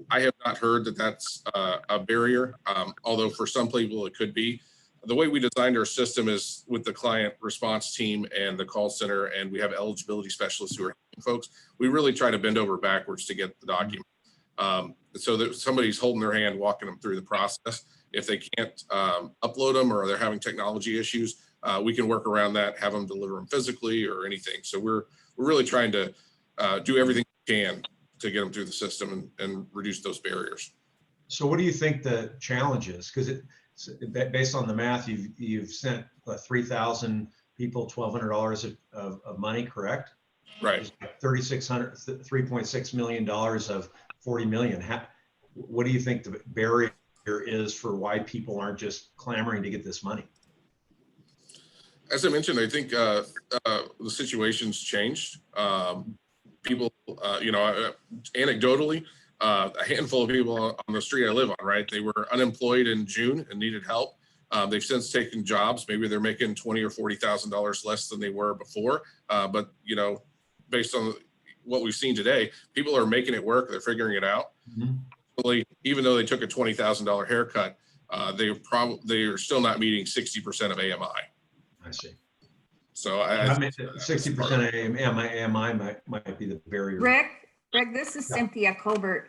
I have not heard that that's a barrier, although for some people it could be. The way we designed our system is with the client response team and the call center, and we have eligibility specialists who are helping folks. We really try to bend over backwards to get the document. So that somebody's holding their hand, walking them through the process. If they can't upload them or they're having technology issues, we can work around that, have them deliver them physically or anything. So we're really trying to do everything we can to get them through the system and reduce those barriers. So what do you think the challenge is? Because based on the math, you've sent 3,000 people $1,200 of money, correct? Right. $3.6 million of 40 million. What do you think the barrier is for why people aren't just clamoring to get this money? As I mentioned, I think the situation's changed. People, anecdotally, a handful of people on the street I live on, right? They were unemployed in June and needed help. They've since taken jobs. Maybe they're making $20,000 or $40,000 less than they were before. But, you know, based on what we've seen today, people are making it work. They're figuring it out. Mm-hmm. Even though they took a $20,000 haircut, they are still not meeting 60% of AMI. I see. So I mean, 60% of AMI might be the barrier. Rick, this is Cynthia Colbert.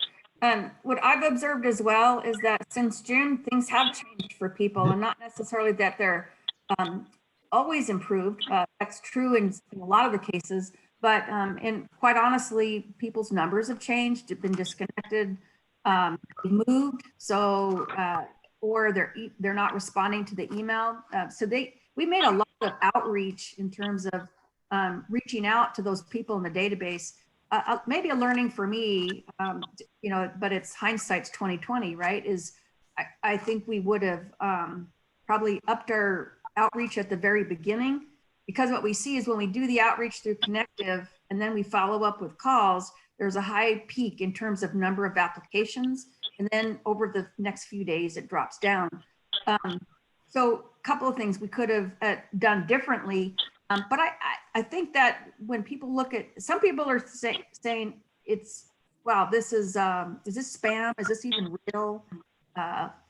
What I've observed as well is that since June, things have changed for people, and not necessarily that they're always improved. That's true in a lot of the cases, but and quite honestly, people's numbers have changed, have been disconnected, moved, so or they're not responding to the email. So we made a lot of outreach in terms of reaching out to those people in the database. Maybe a learning for me, but it's hindsight's 2020, right? I think we would have probably upped our outreach at the very beginning, because what we see is when we do the outreach through Connective and then we follow up with calls, there's a high peak in terms of number of applications, and then over the next few days it drops down. So a couple of things we could have done differently. But I think that when people look at, some people are saying it's, wow, this is this spam? Is this even real?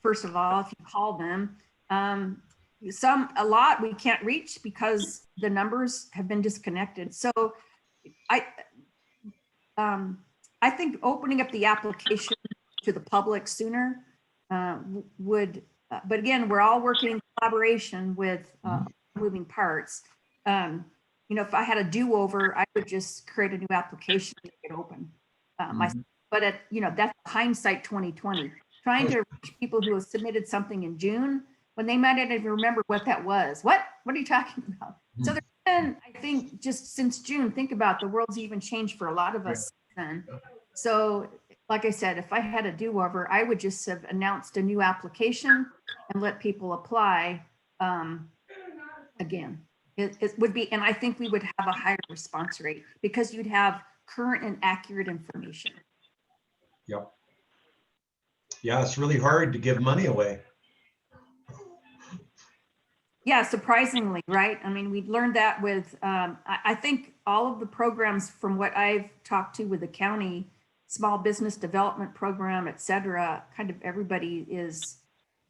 First of all, if you call them, a lot we can't reach because the numbers have been disconnected. So I think opening up the application to the public sooner would, but again, we're all working in collaboration with moving parts. If I had a do-over, I would just create a new application and make it open. But that's hindsight 2020. Trying to reach people who have submitted something in June when they might not even remember what that was. What are you talking about? So there's been, I think, just since June, think about the world's even changed for a lot of us then. So like I said, if I had a do-over, I would just have announced a new application and let people apply again. It would be, and I think we would have a higher response rate because you'd have current and accurate information. Yep. Yeah, it's really hard to give money away. Yeah, surprisingly, right? I mean, we learned that with, I think all of the programs from what I've talked to with the county, small business development program, et cetera, kind of everybody is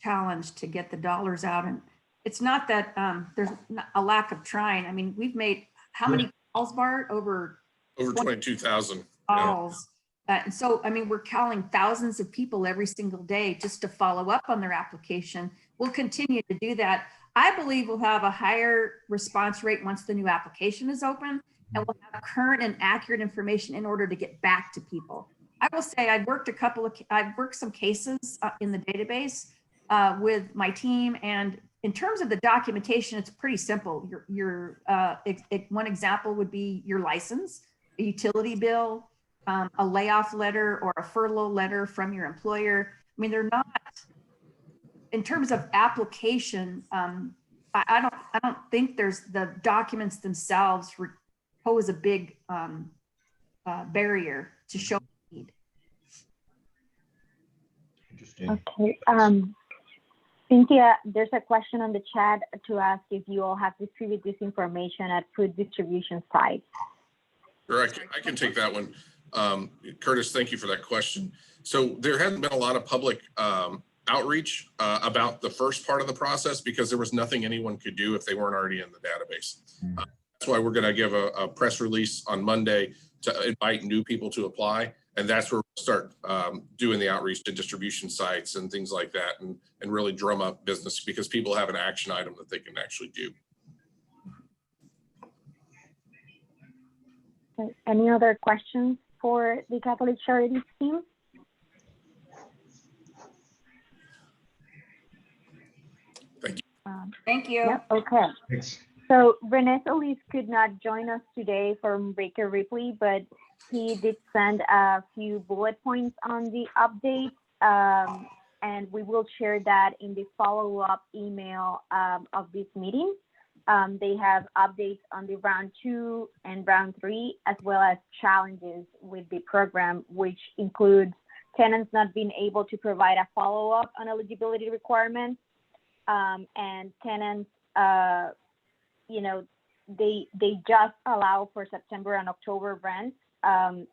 challenged to get the dollars out. And it's not that there's a lack of trying. I mean, we've made how many calls, Bart? Over 22,000. calls. And so, I mean, we're calling thousands of people every single day just to follow up on their application. We'll continue to do that. I believe we'll have a higher response rate once the new application is open, and we'll have current and accurate information in order to get back to people. I will say I've worked some cases in the database with my team, and in terms of the documentation, it's pretty simple. One example would be your license, a utility bill, a layoff letter, or a furlough letter from your employer. I mean, they're not, in terms of application, I don't think there's the documents themselves pose a big barrier to show need. Interesting. Okay. Cynthia, there's a question on the chat to ask if you all have distributed this information at food distribution sites. Sure, I can take that one. Curtis, thank you for that question. So there hasn't been a lot of public outreach about the first part of the process because there was nothing anyone could do if they weren't already in the database. That's why we're going to give a press release on Monday to invite new people to apply. And that's where we'll start doing the outreach to distribution sites and things like that, and really drum up business because people have an action item that they can actually do. Okay. Any other questions for the Catholic Charities team? Thank you. Thank you. Yep, okay. Thanks. So Renee Solis could not join us today from Baker Ripley, but he did send a few bullet points on the update, and we will share that in the follow-up email of this meeting. They have updates on the round 2 and round 3, as well as challenges with the program, which includes tenants not being able to provide a follow-up on eligibility requirements, and tenants, they just allow for September and October rents.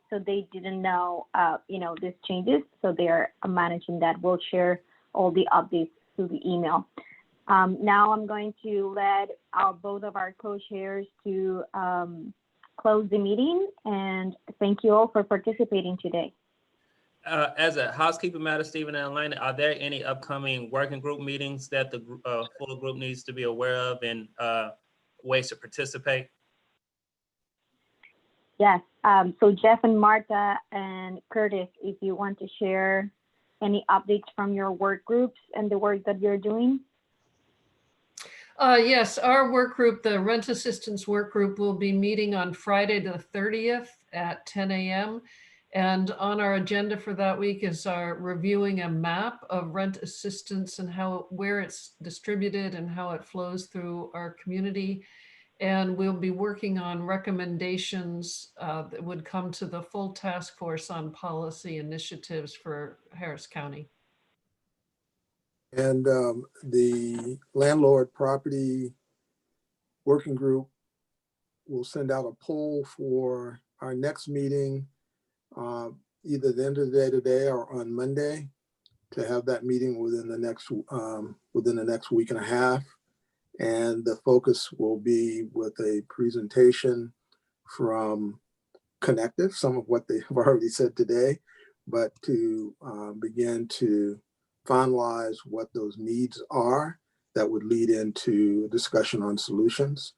So they didn't know, these changes. So they're managing that. We'll share all the updates through the email. Now I'm going to let both of our co-chairs to close the meeting, and thank you all for participating today. As a housekeeping matter, Stephen and Elena, are there any upcoming working group meetings that the full group needs to be aware of and ways to participate? Yes. So Jeff and Martha and Curtis, if you want to share any updates from your work groups and the work that you're doing. Yes, our work group, the Rent Assistance Work Group, will be meeting on Friday the 30th at 10 a.m. And on our agenda for that week is our reviewing a map of rent assistance and where it's distributed and how it flows through our community. And we'll be working on recommendations that would come to the full task force on policy initiatives for Harris County. And the landlord property working group will send out a poll for our next meeting, either the end of the day today or on Monday, to have that meeting within the next week and a half. And the focus will be with a presentation from Connective, some of what they have already said today, but to begin to finalize what those needs are that would lead into a discussion on solutions.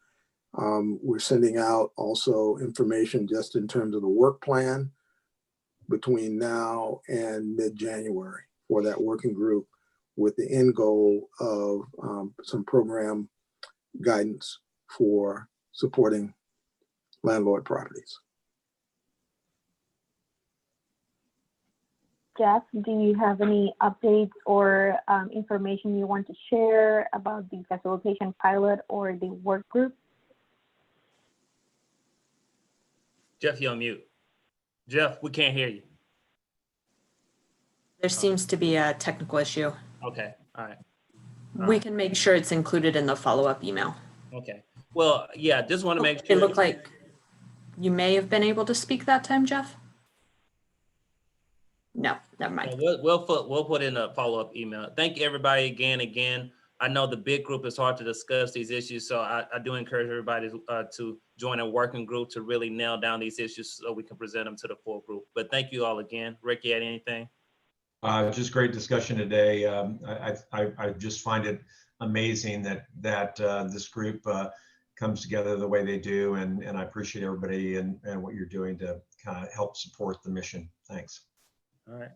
We're sending out also information just in terms of the work plan between now and mid-January for that working group, with the end goal of some program guidance for supporting landlord properties. Jeff, do you have any updates or information you want to share about the facilitation pilot or the work group? Jeff, you're on mute. Jeff, we can't hear you. There seems to be a technical issue. Okay, all right. We can make sure it's included in the follow-up email. Okay. Well, yeah, just want to make It sure. looked like you may have been able to speak that time, Jeff? No, never mind. We'll put in a follow-up email. Thank you, everybody, again. I know the big group is hard to discuss these issues, so I do encourage everybody to join a working group to really nail down these issues so we can present them to the full group. But thank you all again. Rick, you had anything? Just great discussion today. I just find it amazing that this group comes together the way they do, and I appreciate everybody and what you're doing to kind of help support the mission. Thanks. All right.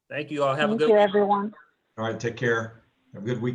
Thank you all. Have a good Thank you, week. everyone. All right, take care. Have a good week.